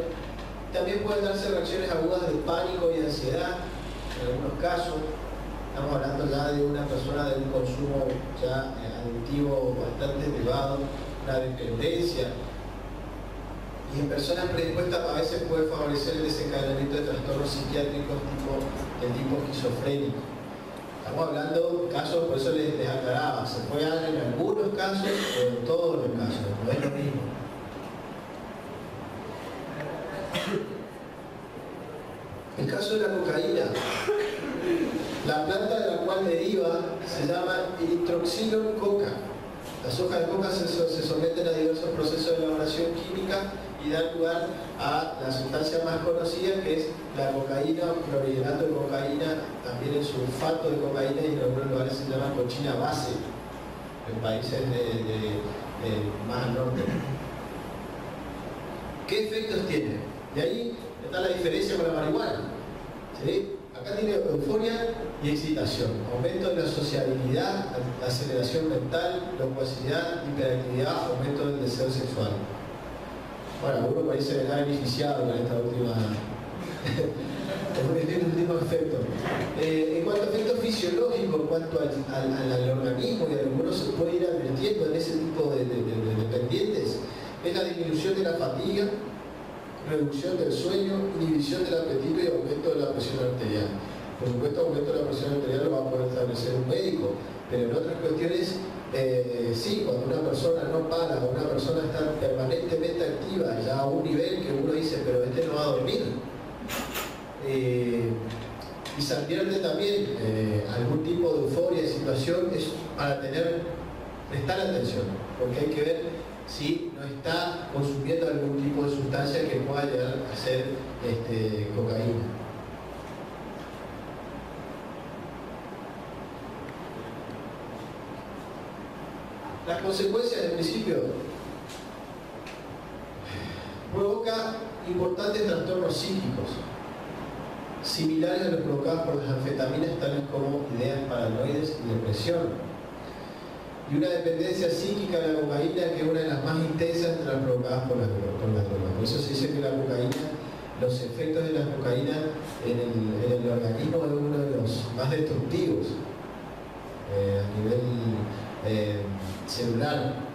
También pueden darse reacciones agudas de pánico y ansiedad, en algunos casos. Estamos hablando ya de una persona de un consumo ya adictivo bastante elevado, una dependencia. Y en personas predispuestas a veces puede favorecer el desencadenamiento de trastornos psiquiátricos de tipo esquizofrénico. Estamos hablando de casos, por eso les aclaraba, se puede dar en algunos casos o en todos los casos, no es lo mismo. El caso de la cocaína, la planta de la cual deriva se llama eritroxilon coca. Las hojas de coca se someten a diversos procesos de elaboración química y dan lugar a la sustancia más conocida, que es la cocaína, clorhidrato de cocaína, también el sulfato de cocaína, y en algunos lugares se llama cochina base, en países más al norte. ¿Qué efectos tiene? De ahí está la diferencia con la marihuana. ¿Sí? Acá tiene euforia y excitación, aumento de la sociabilidad, aceleración mental, locuacidad, hiperactividad, aumento del deseo sexual. Bueno, uno parece que está beneficiado con esta último efecto. En cuanto a efectos fisiológicos, en cuanto al organismo, y a lo que uno se puede ir advirtiendo en ese tipo de dependientes, es la disminución de la fatiga, reducción del sueño, inhibición del apetito y aumento de la presión arterial. Por supuesto, aumento de la presión arterial lo va a poder establecer un médico, pero en otras cuestiones, sí, cuando una persona no para, o una persona está permanentemente activa, ya a un nivel que uno dice, pero este no va a dormir. Y se advierte también algún tipo de euforia de situación, es para prestar atención, porque hay que ver si no está consumiendo algún tipo de sustancia que pueda llegar a ser cocaína. Las consecuencias del principio provoca importantes trastornos psíquicos, similares a los provocados por las anfetaminas, tales como ideas paranoides y depresión. Y una dependencia psíquica de la cocaína, que es una de las más intensas entre las provocadas por las drogas. Por eso se dice que la cocaína, los efectos de la cocaína en el organismo es uno de los más destructivos a nivel celular.